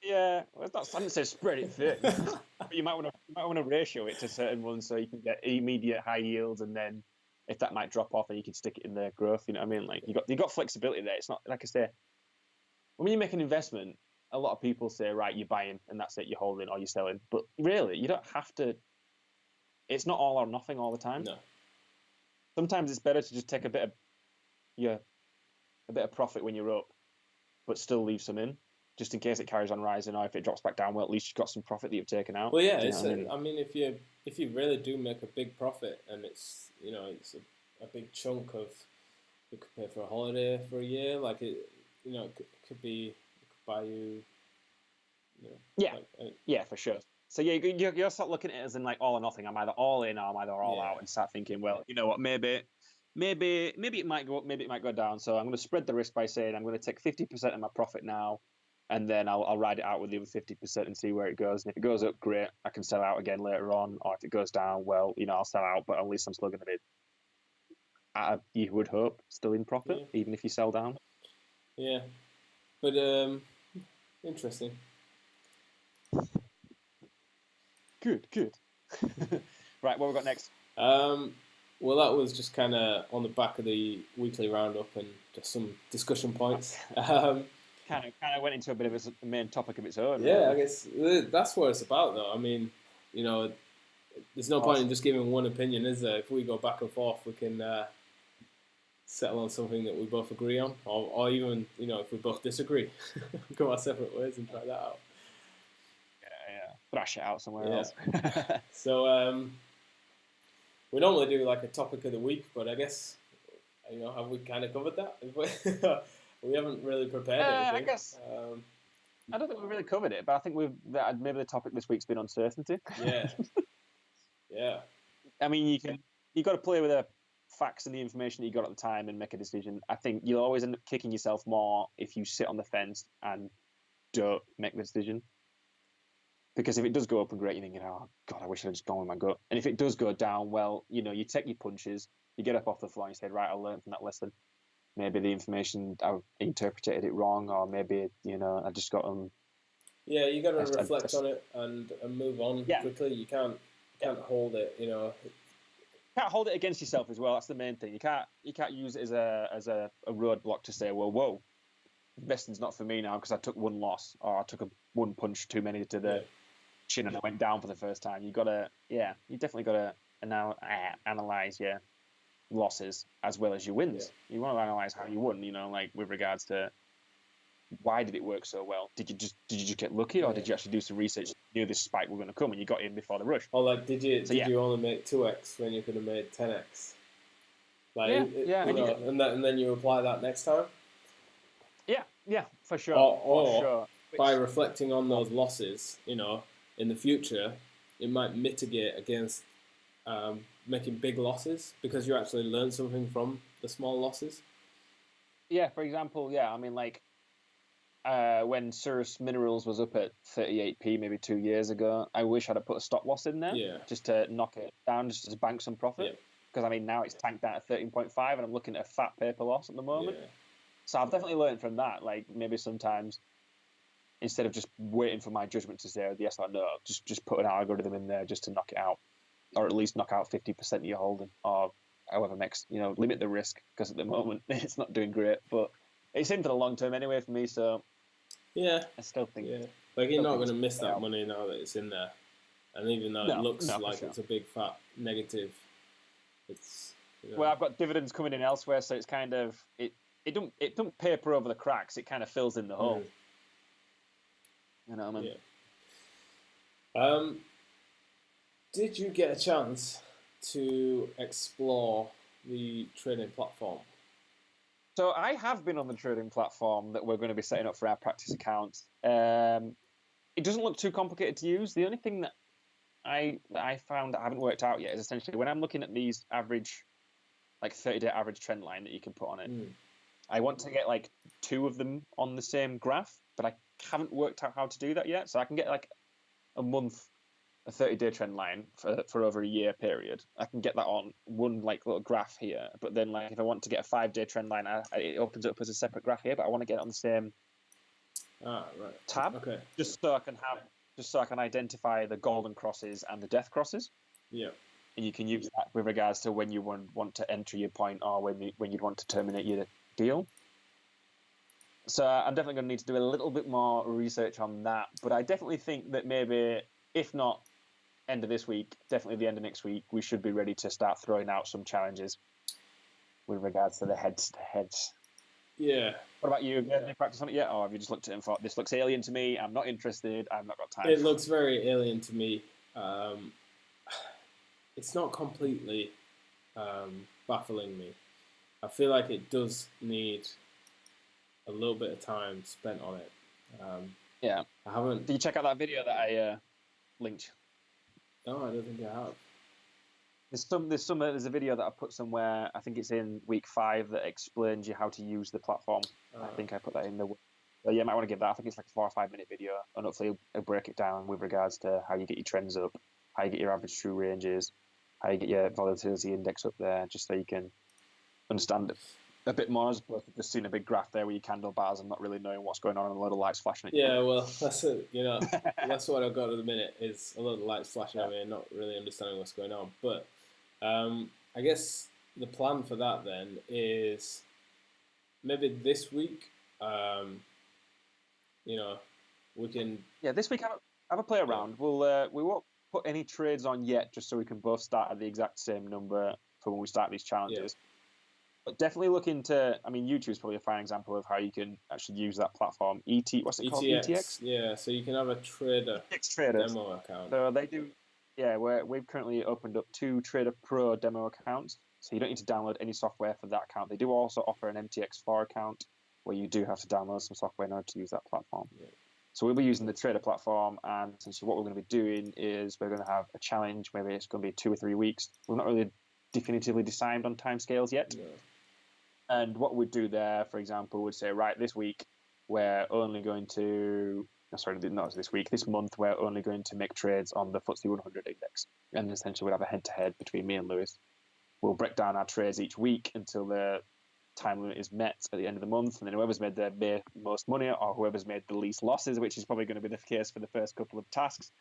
Yeah, well, I didn't say spread it thin, but you might want to ratio it to certain ones so you can get immediate high yields, and then if that might drop off, then you can stick it in the growth. You know what I mean? Like you got flexibility there. It's not like I say, when you make an investment, a lot of people say, right, you're buying and that's it, you're holding or you're selling. But really, you don't have to. It's not all or nothing all the time. No. Sometimes it's better to just take a bit of profit when you're up, but still leave some in, just in case it carries on rising, or if it drops back down, well, at least you've got some profit that you've taken out. Well, yeah, I mean, if you really do make a big profit and it's it's a big chunk of, you could pay for a holiday for a year, like it could buy you. Yeah, for sure. So you're start looking at it as in like all or nothing. I'm either all in or I'm either all out, and start thinking, well, you know what, maybe it might go up, maybe it might go down. So I'm going to spread the risk by saying I'm going to take 50% of my profit now, and then I'll ride it out with the other 50% and see where it goes. And if it goes up, great, I can sell out again later on. Or if it goes down, well, I'll sell out, but at least I'm still going to be, you would hope, still in profit, even if you sell down. Yeah, but interesting. Good. Right, what we got next? Well, that was just kind of on the back of the weekly roundup and just some discussion points. Kind of went into a bit of a main topic of its own. Yeah, really. I guess that's what it's about, though. I mean, there's no point in just giving one opinion, is there? If we go back and forth, we can settle on something that we both agree on, or even, if we both disagree, go our separate ways and try that out. Yeah. Thrash it out somewhere else. So, we normally do like a topic of the week, but I guess, have we kind of covered that? We haven't really prepared anything. I guess. I don't think we really covered it, but I think maybe the topic this week's been uncertainty. Yeah. Yeah. I mean, you got to play with the facts and the information that you got at the time and make a decision. I think you'll always end up kicking yourself more if you sit on the fence and don't make the decision. Because if it does go up and great, you're thinking, oh, God, I wish I'd just gone with my gut. And if it does go down, well, you take your punches, you get up off the floor and you say, right, I learned from that lesson. Maybe the information, I interpreted it wrong, or maybe, I just got Yeah, you got to reflect on it and move on quickly. You can't hold it, Can't hold it against yourself as well. That's the main thing. You can't use it as a roadblock to say, well, whoa, investing's not for me now because I took one loss or I took one punch too many to the chin and I went down for the first time. You definitely got to analyze your losses as well as your wins. You want to analyze how you won, like with regards to why did it work so well? Did you just get lucky, or did you actually do some research? You knew this spike was going to come and you got in before the rush. Or like, did you only make 2x when you could have made 10x? Like, and then you apply that next time. Yeah, for sure. Or for sure. by reflecting on those losses, in the future, it might mitigate against making big losses because you actually learn something from the small losses. Yeah, for example, I mean, like when Cirrus Minerals was up at 38p maybe 2 years ago, I wish I'd have put a stop loss in there just to knock it down, just to bank some profit. Because I mean, now it's tanked down at 13.5, and I'm looking at a fat paper loss at the moment. Yeah. So I've definitely learned from that. Like maybe sometimes instead of just waiting for my judgment to say yes or no, just put an algorithm in there just to knock it out, or at least knock out 50% of your holding, or however limit the risk, because at the moment it's not doing great, but it's in for the long term anyway for me. So yeah, I still think like you're not going to miss that money now that it's in there, and even though it looks like it's a big fat negative, it's well, I've got dividends coming in elsewhere, so it's kind of it don't paper over the cracks. It kind of fills in the hole. You know what I mean? Yeah. Did you get a chance to explore the trading platform? So I have been on the trading platform that we're going to be setting up for our practice accounts. It doesn't look too complicated to use. The only thing that I found that I haven't worked out yet is essentially when I'm looking at these average, like 30-day average trend line that you can put on it, I want to get like two of them on the same graph, but I haven't worked out how to do that yet. So I can get like a 30-day trend line for over a year period. I can get that on one like little graph here, but then like if I want to get a 5-day trend line, it opens up as a separate graph here, but I want to get it on the same tab, just so I can identify the golden crosses and the death crosses. Yeah, and you can use that with regards to when you want to enter your point or when you'd want to terminate your deal. So I'm definitely going to need to do a little bit more research on that, but I definitely think that maybe if not end of this week, definitely the end of next week, we should be ready to start throwing out some challenges with regards to the heads-to-heads. Yeah. What about you? Have you had any practice on it yet, or have you just looked at it and thought, this looks alien to me, I'm not interested, I've not got time? It looks very alien to me. It's not completely baffling me. I feel like it does need a little bit of time spent on it. Yeah. I haven't... Did you check out that video that I linked? No, I don't think I have. There's a video that I put somewhere. I think it's in week 5 that explains you how to use the platform. I think I put that in the. So yeah, you might want to give that. I think it's like a 4 or 5 minute video, and hopefully it'll break it down with regards to how you get your trends up, how you get your average true ranges, how you get your volatility index up there, just so you can understand it a bit more, as opposed to just seeing a big graph there with your candle bars and not really knowing what's going on and a lot of lights flashing at you. Yeah, well, that's it. That's what I've got at the minute is a lot of lights flashing at me and not really understanding what's going on. But I guess the plan for that then is maybe this week, we can... Yeah, this week have a play around. We won't put any trades on yet, just so we can both start at the exact same number for when we start these challenges. Yeah. But definitely look into, YouTube's probably a fine example of how you can actually use that platform. What's it called? ETX? Yeah, so you can have a trader demo account. So they do, we've currently opened up 2 Trader Pro demo accounts. So you don't need to download any software for that account. They do also offer an MTX4 account where you do have to download some software in order to use that platform. Yeah. So we'll be using the Trader platform, and essentially what we're going to be doing is we're going to have a challenge. Maybe it's going to be 2 or 3 weeks. We're not really definitively decided on timescales yet. No. And what we'd do there, for example, would say, right, this week we're only going to, this month we're only going to make trades on the FTSE 100 index. And essentially we'd have a head-to-head between me and Lewis. We'll break down our trades each week until the time limit is met at the end of the month, and then whoever's made the most money or whoever's made the least losses, which is probably going to be the case for the first couple of tasks,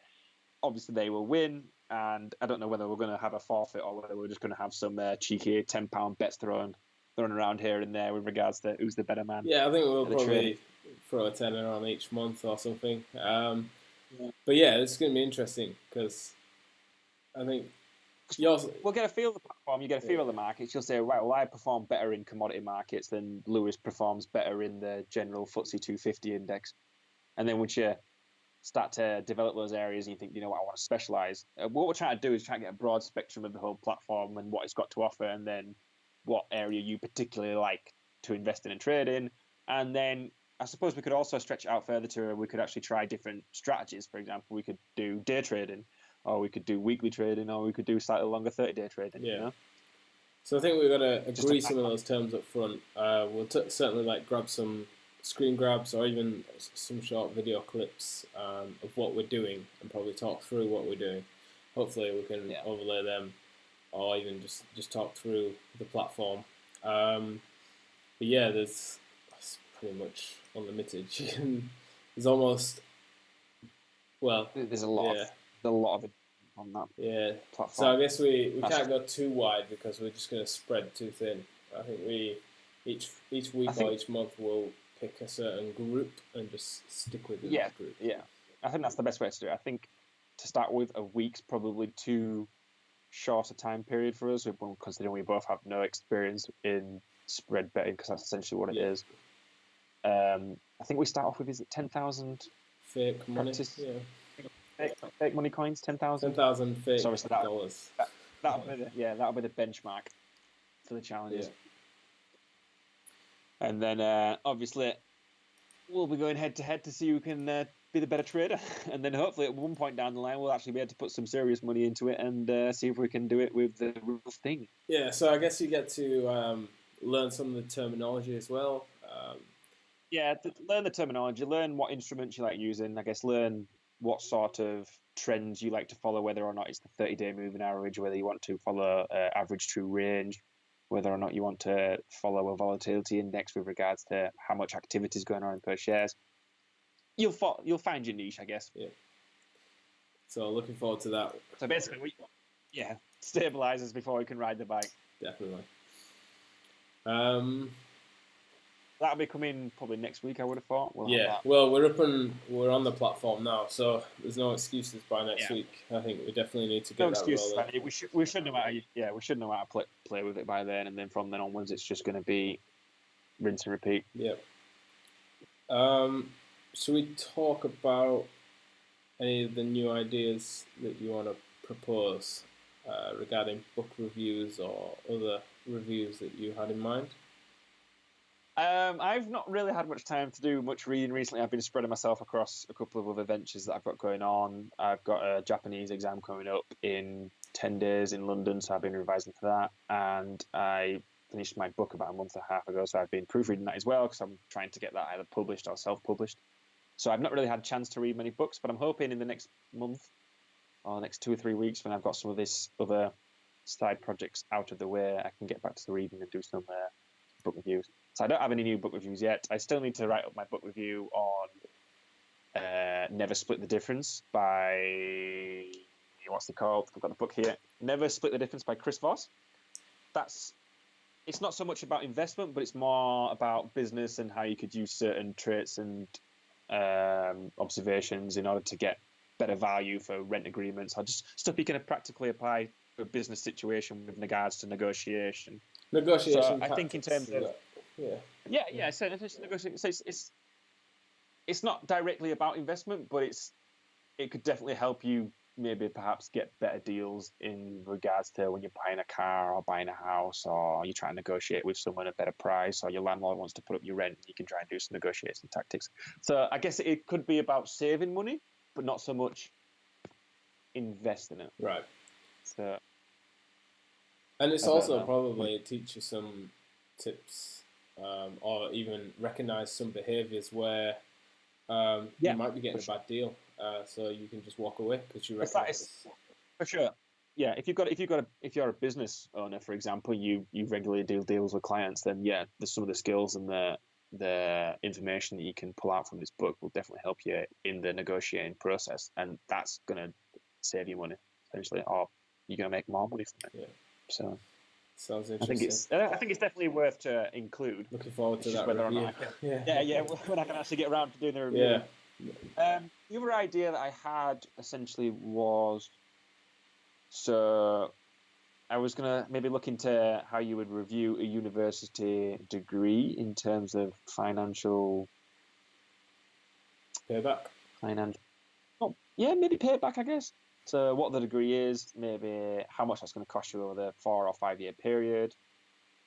obviously they will win. And I don't know whether we're going to have a forfeit or whether we're just going to have some cheeky £10 bets thrown around here and there with regards to who's the better man. Yeah, I think we'll probably throw a tenner on each month or something. But yeah, it's going to be interesting because I think we'll get a feel of the platform, you get a feel of the markets. You'll say, right, well, I perform better in commodity markets than Lewis performs better in the general FTSE 250 index. And then once you start to develop those areas and you think, you know what, I want to specialize, what we're trying to do is try to get a broad spectrum of the whole platform and what it's got to offer, and then what area you particularly like to invest in and trade in. And then I suppose we could also stretch it out further to we could actually try different strategies. For example, we could do day trading, or we could do weekly trading, or we could do slightly longer 30-day trading. Yeah. You know? So I think we've got to Just agree some of those terms up front. We'll certainly like grab some screen grabs or even some short video clips of what we're doing and probably talk through what we're doing. Hopefully we can overlay them or even just talk through the platform. But yeah, that's pretty much unlimited. There's almost, well, there's a lot of it on that platform. So I guess we can't go too wide because we're just going to spread too thin. I think we each week or each month we'll pick a certain group and just stick with that group. Yeah, I think that's the best way to do it. I think to start with, a week's probably too short a time period for us, considering we both have no experience in spread betting, because that's essentially what it is. I think we start off with, is it 10,000 fake money? Fake money coins, 10,000. 10,000 fake dollars. That'll be the benchmark for the challenges. Yeah. And then obviously we'll be going head to head to see who can be the better trader, and then hopefully at one point down the line we'll actually be able to put some serious money into it and see if we can do it with the real thing. Yeah, so I guess you get to learn some of the terminology as well. Learn the terminology, learn what instruments you like using, I guess learn what sort of trends you like to follow, whether or not it's the 30-day moving average, whether you want to follow average true range, whether or not you want to follow a volatility index with regards to how much activity is going on per shares. You'll find your niche, I guess. Yeah. So looking forward to that. So basically, stabilizers before we can ride the bike. Definitely. That'll be coming probably next week, I would have thought. Well, we're on the platform now, so there's no excuses by next week. I think we definitely need to get that rolling. We should know how to play with it by then, and then from then onwards, it's just going to be rinse and repeat. Yeah. Should we talk about any of the new ideas that you want to propose regarding book reviews or other reviews that you had in mind? I've not really had much time to do much reading recently. I've been spreading myself across a couple of other ventures that I've got going on. I've got a Japanese exam coming up in 10 days in London, so I've been revising for that. And I finished my book about a month and a half ago, so I've been proofreading that as well, because I'm trying to get that either published or self-published. So I've not really had a chance to read many books, but I'm hoping in the next month or next 2 or 3 weeks, when I've got some of this other side projects out of the way, I can get back to the reading and do some book reviews. So I don't have any new book reviews yet. I still need to write up my book review on Never Split the Difference by, what's it called? I've got the book here. Never Split the Difference by Chris Voss. It's not so much about investment, but it's more about business and how you could use certain traits and observations in order to get better value for rent agreements, or just stuff you can practically apply to a business situation with regards to negotiation. So I think in terms of so it's not directly about investment, but it could definitely help you maybe perhaps get better deals in regards to when you're buying a car or buying a house, or you're trying to negotiate with someone a better price, or your landlord wants to put up your rent. You can try and do some negotiation tactics. So I guess it could be about saving money, but not so much investing it. Right. So. And it's also probably teach you some tips, or even recognize some behaviors where you might be getting a bad deal, so you can just walk away because you recognize. For sure. Yeah, if you're a business owner, for example, you regularly do deals with clients, then there's some of the skills and the information that you can pull out from this book will definitely help you in the negotiating process, and that's gonna save you money essentially, or you're gonna make more money from it. Yeah. So sounds interesting. I think it's definitely worth to include. Looking forward to that whether review. Or not when I can actually get around to doing the review. Yeah. The other idea that I had essentially was, so I was gonna maybe look into how you would review a university degree in terms of financial payback. Maybe payback, I guess. So what the degree is, maybe how much that's going to cost you over the 4 or 5 year period,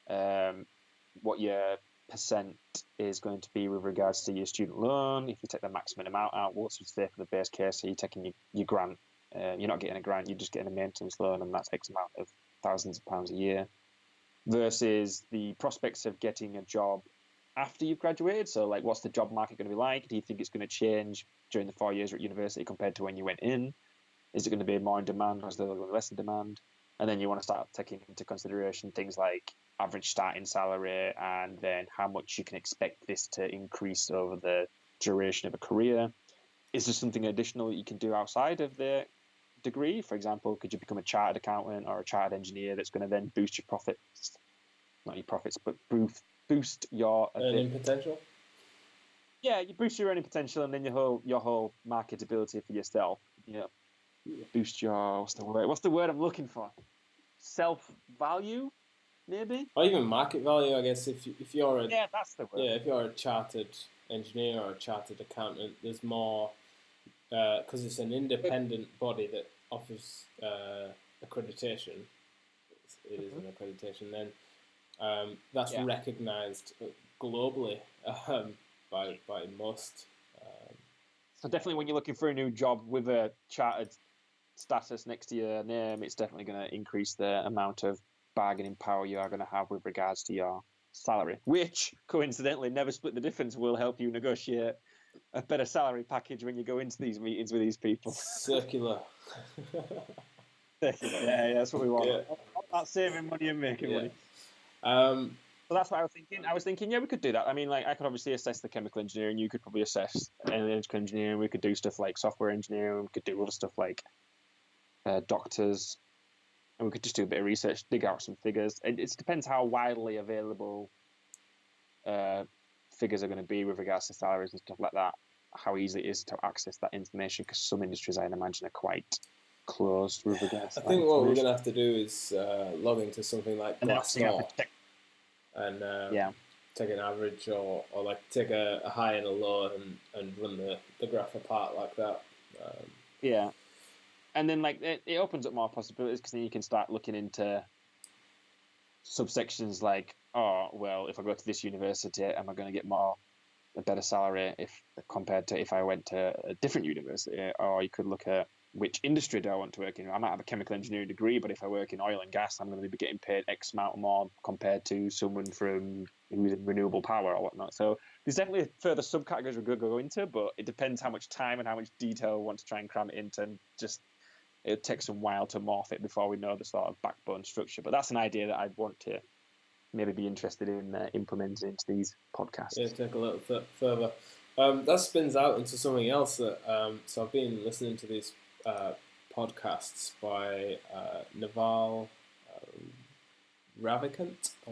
what your percent is going to be with regards to your student loan. If you take the maximum amount out, what's say for the base case, so you're taking your grant. You're not getting a grant, you're just getting a maintenance loan, and that's X amount of thousands of pounds a year. Versus the prospects of getting a job after you've graduated. So, like, what's the job market going to be like? Do you think it's going to change during the 4 years at university compared to when you went in? Is it going to be more in demand, or is there going to be less in demand? And then you want to start taking into consideration things like average starting salary, and then how much you can expect this to increase over the duration of a career. Is there something additional that you can do outside of the degree? For example, could you become a chartered accountant or a chartered engineer that's going to then boost your profits? Not your profits, but boost your earning potential. Yeah, you boost your earning potential, and then your whole marketability for yourself. Yeah, boost your what's the word I'm looking for? Self value, maybe. Or even market value, I guess. If you're that's the word. Yeah, if you're a chartered engineer or a chartered accountant, there's more because it's an independent body that offers accreditation. It is an accreditation. Then that's recognised globally by most. So definitely, when you're looking for a new job with a chartered status next to your name, it's definitely going to increase the amount of bargaining power you are going to have with regards to your salary, which coincidentally, never split the difference will help you negotiate a better salary package when you go into these meetings with these people. Circular. Yeah, that's what we want. Yeah. Not saving money and making money. So that's what I was thinking. I was thinking, we could do that. I mean, like, I could obviously assess the chemical engineering. You could probably assess electrical engineering. We could do stuff like software engineering. We could do other stuff like doctors. And we could just do a bit of research, dig out some figures. It depends how widely available figures are going to be with regards to salaries and stuff like that. How easy it is to access that information, because some industries, I imagine, are quite closed with regards to I think what we're going to have to do is log into something like Glassdoor and take an average or like take a high and a low and run the graph apart like that. And then, like, it opens up more possibilities, because then you can start looking into subsections like, oh, well, if I go to this university, am I going to get a better salary compared to if I went to a different university? Or you could look at which industry do I want to work in. I might have a chemical engineering degree, but if I work in oil and gas, I'm going to be getting paid X amount more compared to someone who's in renewable power or whatnot. So there's definitely further subcategories we could go into, but it depends how much time and how much detail we want to try and cram it into, and just it'll take some while to morph it before we know the sort of backbone structure. But that's an idea that I'd want to maybe be interested in implementing into these podcasts. Yeah, take a little further. That spins out into something else. So I've been listening to these podcasts by Naval Ravikant. I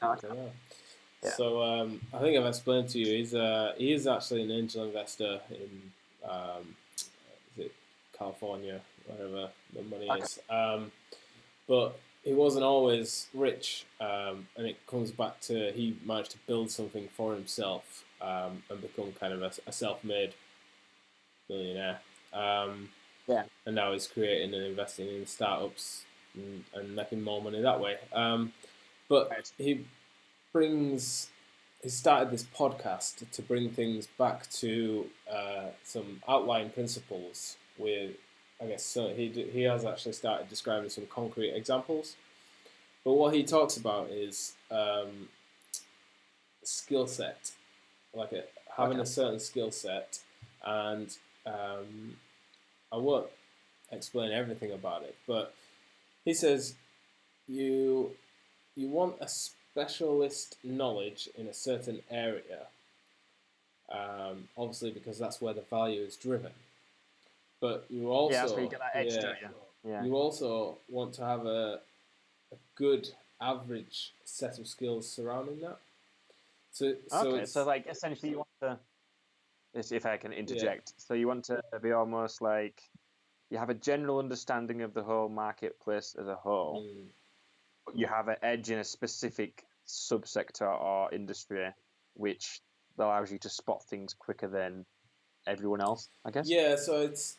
don't know. Yeah. So I think I've explained to you. He is actually an angel investor in is it California, wherever the money is. But he wasn't always rich, and it comes back to he managed to build something for himself and become kind of a self-made millionaire. And now he's creating and investing in startups and making more money that way. But he started this podcast to bring things back to some outline principles with, I guess, so he has actually started describing some concrete examples. But what he talks about is skill set, like having a certain skill set, and I won't explain everything about it, but he says you want a specialist knowledge in a certain area, obviously because that's where the value is driven. But you also that's where you get that edge, don't you? You also want to have a good average set of skills surrounding that. So like essentially you want to, if I can interject, so you want to be almost like you have a general understanding of the whole marketplace as a whole, but you have an edge in a specific subsector or industry, which allows you to spot things quicker than everyone else, I guess. Yeah, so it's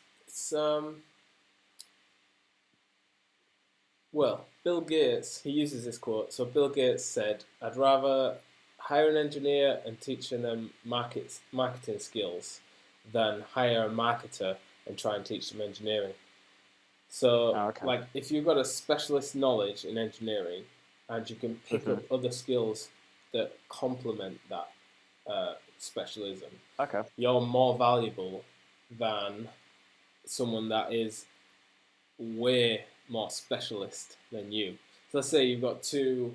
well, Bill Gates, he uses this quote. So Bill Gates said, I'd rather hire an engineer and teaching them marketing skills than hire a marketer and try and teach them engineering. So, like, if you've got a specialist knowledge in engineering and you can pick up other skills that complement that specialism, you're more valuable than someone that is way more specialist than you. So let's say you've got two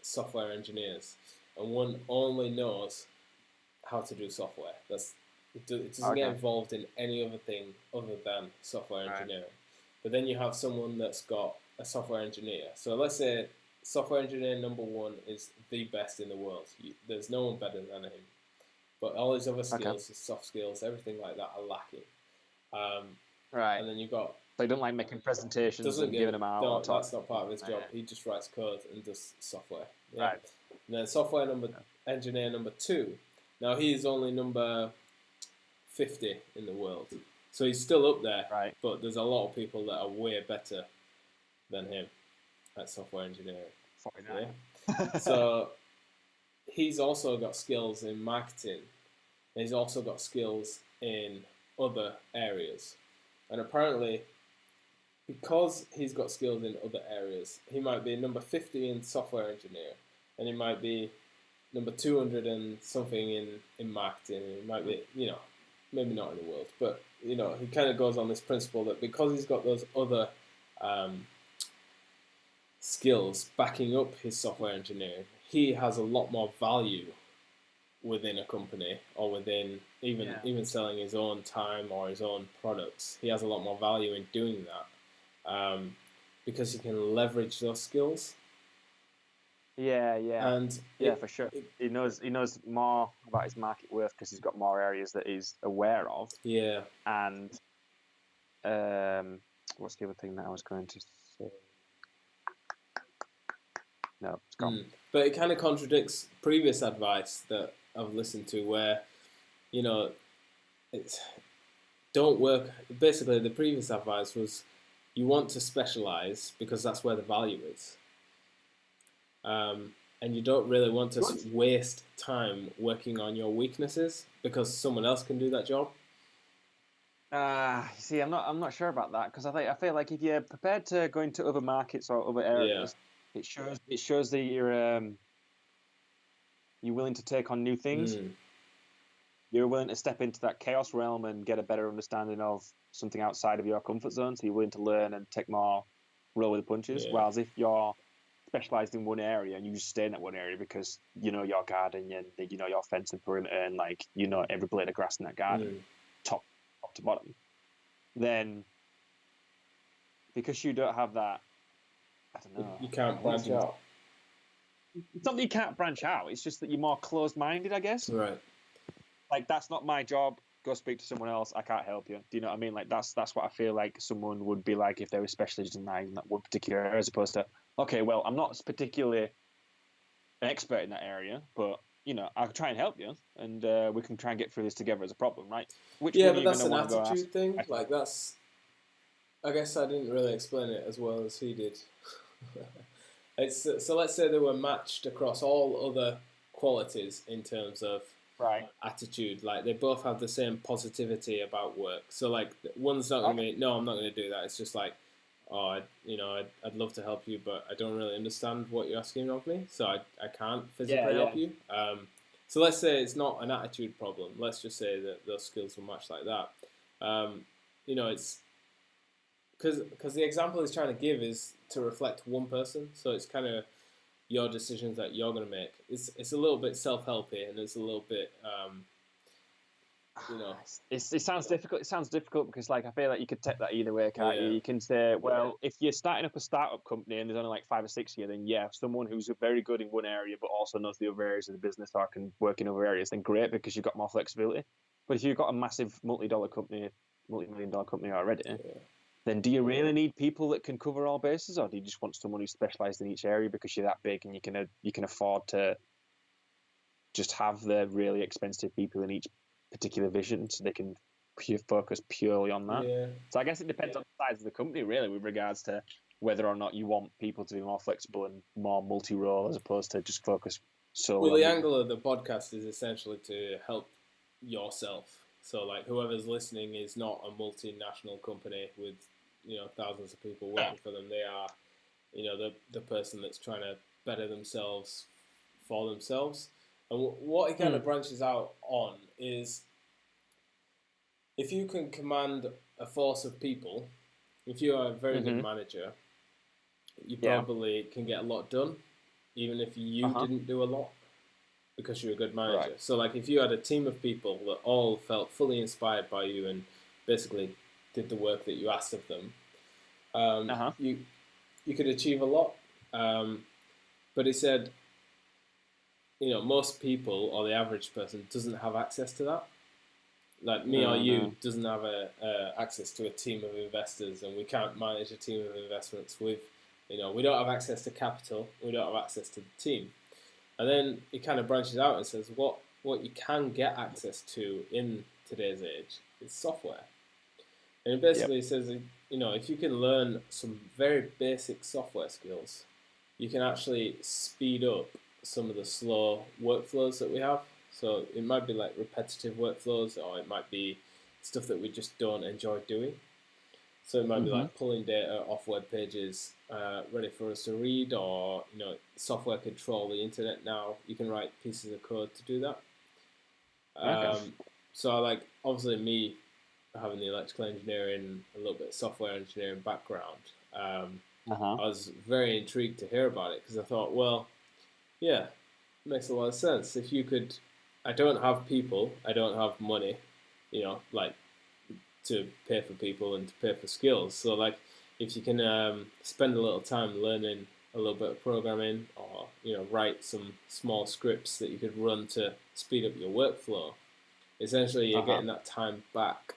software engineers, and one only knows how to do software. It doesn't get involved in any other thing other than software engineering. But then you have someone that's got a software engineer. So let's say software engineer number one is the best in the world. There's no one better than him. But all his other skills, his soft skills, everything like that are lacking. And then you've got... They don't like making presentations and giving them out. No, that's not part of his job. He just writes code and does software. Yeah. Right. And then software engineer number two. Now he's only number 50 in the world. So he's still up there. Right. But there's a lot of people that are way better than him at software engineering. 49. Yeah? So he's also got skills in marketing. And he's also got skills in other areas. And apparently, because he's got skills in other areas, he might be number 50 in software engineer, and he might be number 200 and something in marketing. And he might be, maybe not in the world, but, he kind of goes on this principle that because he's got those other skills backing up his software engineering, he has a lot more value within a company or within even selling his own time or his own products. He has a lot more value in doing that because he can leverage those skills. And for sure. He knows more about his market worth because he's got more areas that he's aware of. Yeah. And what's the other thing that I was going to say? No, it's gone. But it kind of contradicts previous advice that I've listened to where, it's don't work. Basically, the previous advice was you want to specialize because that's where the value is. And you don't really want to waste time working on your weaknesses because someone else can do that job. See, I'm not sure about that because I feel like if you're prepared to go into other markets or other areas, it shows that you're willing to take on new things. You're willing to step into that chaos realm and get a better understanding of something outside of your comfort zone. So you're willing to learn and take more roll with the punches. Whereas if you're specialized in one area and you just stay in that one area because you know your garden and you know your fence and perimeter and every blade of grass in that garden, top to bottom, then because you don't have that, I don't know. You can't branch out. It's not that you can't branch out. It's just that you're more closed-minded, I guess. Right. Like, that's not my job. Go speak to someone else. I can't help you. Do you know what I mean? Like, that's what I feel like someone would be like if they were specialized in that one particular area, as opposed to, okay, well, I'm not particularly an expert in that area, but, I'll try and help you, and we can try and get through this together as a problem, right? But that's an attitude thing. Like, that's... I guess I didn't really explain it as well as he did. So let's say they were matched across all other qualities in terms of attitude. Like, they both have the same positivity about work. So, like, one's not going to be, no, I'm not going to do that. It's just like, I'd love to help you, but I don't really understand what you're asking of me, so I can't physically help you. So let's say it's not an attitude problem. Let's just say that those skills will match like that. It's... Because the example he's trying to give is to reflect one person, so it's kind of your decisions that you're going to make. It's a little bit self-helpy, and it's a little bit, It sounds difficult. It sounds difficult because, I feel like you could take that either way, can't you? You can say, well, if you're starting up a startup company and there's only 5 or 6 here, then someone who's very good in one area but also knows the other areas of the business or can work in other areas, then great, because you've got more flexibility. But if you've got a massive multi-million dollar company already, then do you really need people that can cover all bases, or do you just want someone who's specialised in each area because you're that big and you can afford to just have the really expensive people in each particular vision so they can focus purely on that? So I guess it depends on the size of the company, really, with regards to whether or not you want people to be more flexible and more multi-role as opposed to just focus so well, the angle of the podcast is essentially to help yourself. So, like, whoever's listening is not a multinational company with, thousands of people working for them. They are, the person that's trying to better themselves for themselves. And what it kind of branches out on is if you can command a force of people, if you are a very good manager, you probably can get a lot done, even if you didn't do a lot, because you're a good manager. Right. So, like, if you had a team of people that all felt fully inspired by you and basically did the work that you asked of them, you could achieve a lot. But he said, most people, or the average person, doesn't have access to that. Like me or you doesn't have access to a team of investors, and we can't manage a team of investments with, we don't have access to capital, we don't have access to the team. And then it kind of branches out and says what you can get access to in today's age is software. And it basically says, if you can learn some very basic software skills, you can actually speed up some of the slow workflows that we have. So it might be like repetitive workflows, or it might be stuff that we just don't enjoy doing. So it might be like pulling data off web pages ready for us to read, or software control the internet now. You can write pieces of code to do that. So like obviously me having the electrical engineering, a little bit of software engineering background, I was very intrigued to hear about it, because I thought, well, yeah, it makes a lot of sense. If you could, I don't have people, I don't have money, like to pay for people and to pay for skills. So like if you can spend a little time learning a little bit of programming, or write some small scripts that you could run to speed up your workflow, essentially you're getting that time back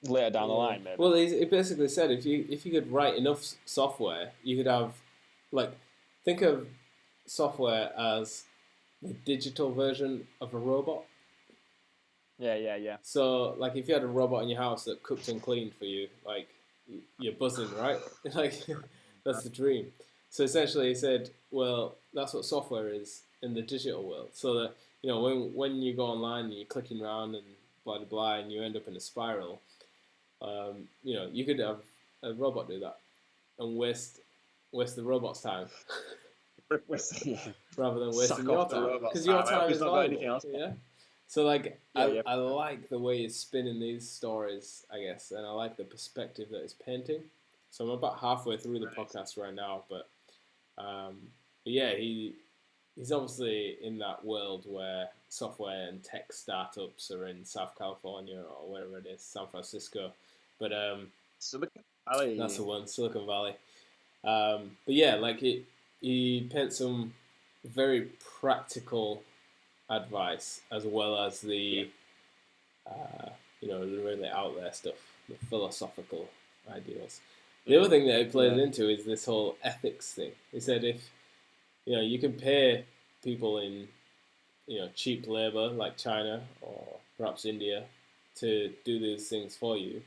later down the line, maybe. Well, it basically said if you could write enough software, you could have, like, think of software as the digital version of a robot. Yeah. So, like, if you had a robot in your house that cooked and cleaned for you, like, you're buzzing, right? Like, that's the dream. So essentially, he said, well, that's what software is in the digital world. So that, when you go online and you're clicking around and blah, blah, blah, and you end up in a spiral, you could have a robot do that and waste the robot's time. Rather than wasting your time. Because your time is valuable. Yeah. So, like, I like the way he's spinning these stories, I guess, and I like the perspective that he's painting. So I'm about halfway through the podcast right now, but yeah, he's obviously in that world where software and tech startups are in South California or wherever it is, San Francisco. But Silicon Valley. That's the one, Silicon Valley. But yeah, like he paints some very practical advice, as well as the the really out there stuff, the philosophical ideals. The other thing that he plays into is this whole ethics thing. He said if you can pay people in cheap labor like China or perhaps India to do these things for you,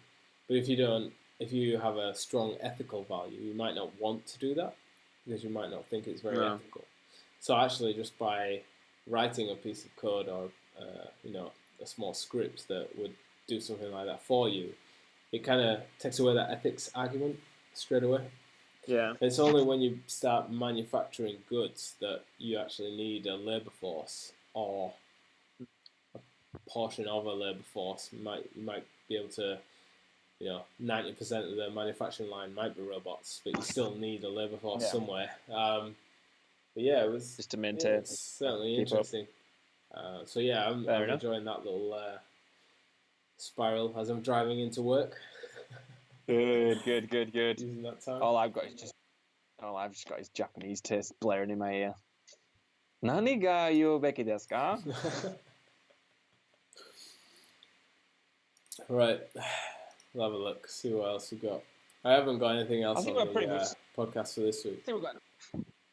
but if you have a strong ethical value, you might not want to do that because you might not think it's very ethical. So actually, just by writing a piece of code or a small script that would do something like that for you, it kind of takes away that ethics argument straight away. Yeah. It's only when you start manufacturing goods that you actually need a labour force or a portion of a labour force. You might be able to, 90% of the manufacturing line might be robots, but you still need a labour force somewhere. But yeah, it was just to maintain. It's certainly interesting. So yeah, I'm enjoying that little spiral as I'm driving into work. Good. Using that time. All I've just got his Japanese taste blaring in my ear. Nani ga yobeki desu ka? Right. We'll have a look, see what else we got. I haven't got anything else on the podcast for this week.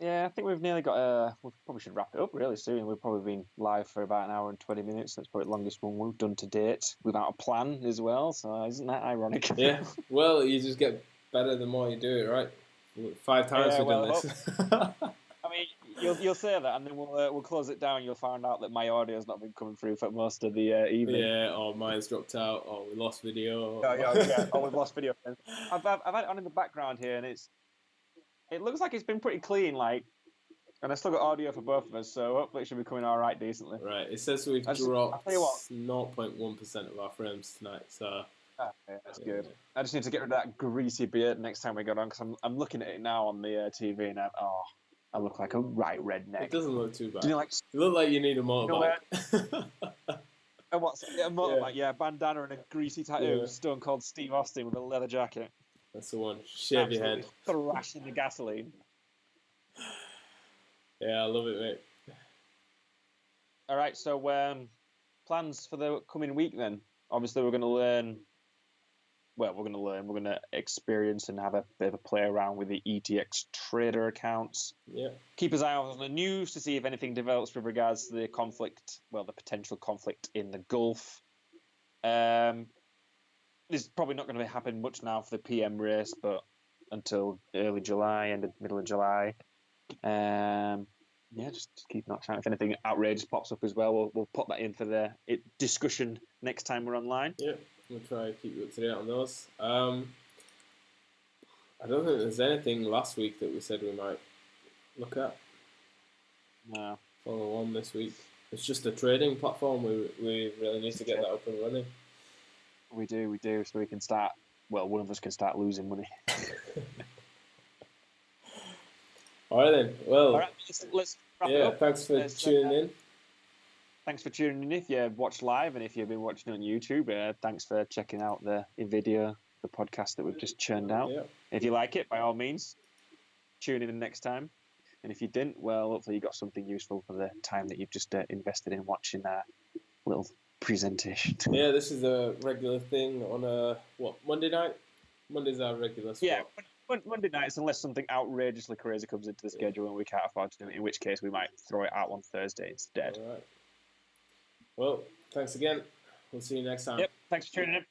I think we've nearly got. We probably should wrap it up really soon. We've probably been live for about an hour and 20 minutes. That's probably the longest one we've done to date without a plan as well. So isn't that ironic? Yeah. Well, you just get better the more you do it, right? 5 times we've done this. I mean, You'll say that, and then we'll close it down. You'll find out that my audio's not been coming through for most of the evening. Yeah, or mine's dropped out, or we lost video. Yeah. Oh, we've lost video. I've had it on in the background here, and it looks like it's been pretty clean. Like, and I still got audio for both of us, so hopefully it should be coming all right decently. Right. It says we've dropped 0.1% of our frames tonight. So. Okay, that's good. I just need to get rid of that greasy beard next time we go on, because I'm looking at it now on the TV, and I look like a right redneck. It doesn't look too bad. Do you like? You look like you need a motorbike. And what's a motorbike? Yeah, bandana and a greasy tattoo. Stone Cold Steve Austin with a leather jacket. That's the one. Shave your head. Thrashing the gasoline. Yeah, I love it, mate. All right, so plans for the coming week then? Obviously, we're going to learn. Well, we're going to experience and have a bit of a play around with the ETX trader accounts. Yeah. Keep his eye out on the news to see if anything develops with regards to the conflict, the potential conflict in the Gulf. There's probably not going to happen much now for the PM race, but until early July, middle of July. Just keep an eye out. If anything outrageous pops up as well, we'll put that in for the discussion next time we're online. Yeah. We'll try to keep you up to date on those. I don't think there's anything last week that we said we might look at. No. Follow on this week. It's just a trading platform. We really need to get that up and running. We do. So we can start. Well, one of us can start losing money. All right then. Well. All right, let's wrap it up. Thanks for tuning in. Thanks for tuning in if you watched live, and if you've been watching on YouTube, thanks for checking out the video, the podcast that we've just churned out. Yeah. If you like it, by all means, tune in next time. And if you didn't, well, hopefully you got something useful for the time that you've just invested in watching our little presentation. Yeah, this is a regular thing on Monday night? Monday's our regular spot. Yeah, Monday nights, unless something outrageously crazy comes into the schedule and we can't afford to do it, in which case we might throw it out on Thursday instead. All right. Well, thanks again. We'll see you next time. Yep, thanks for tuning in.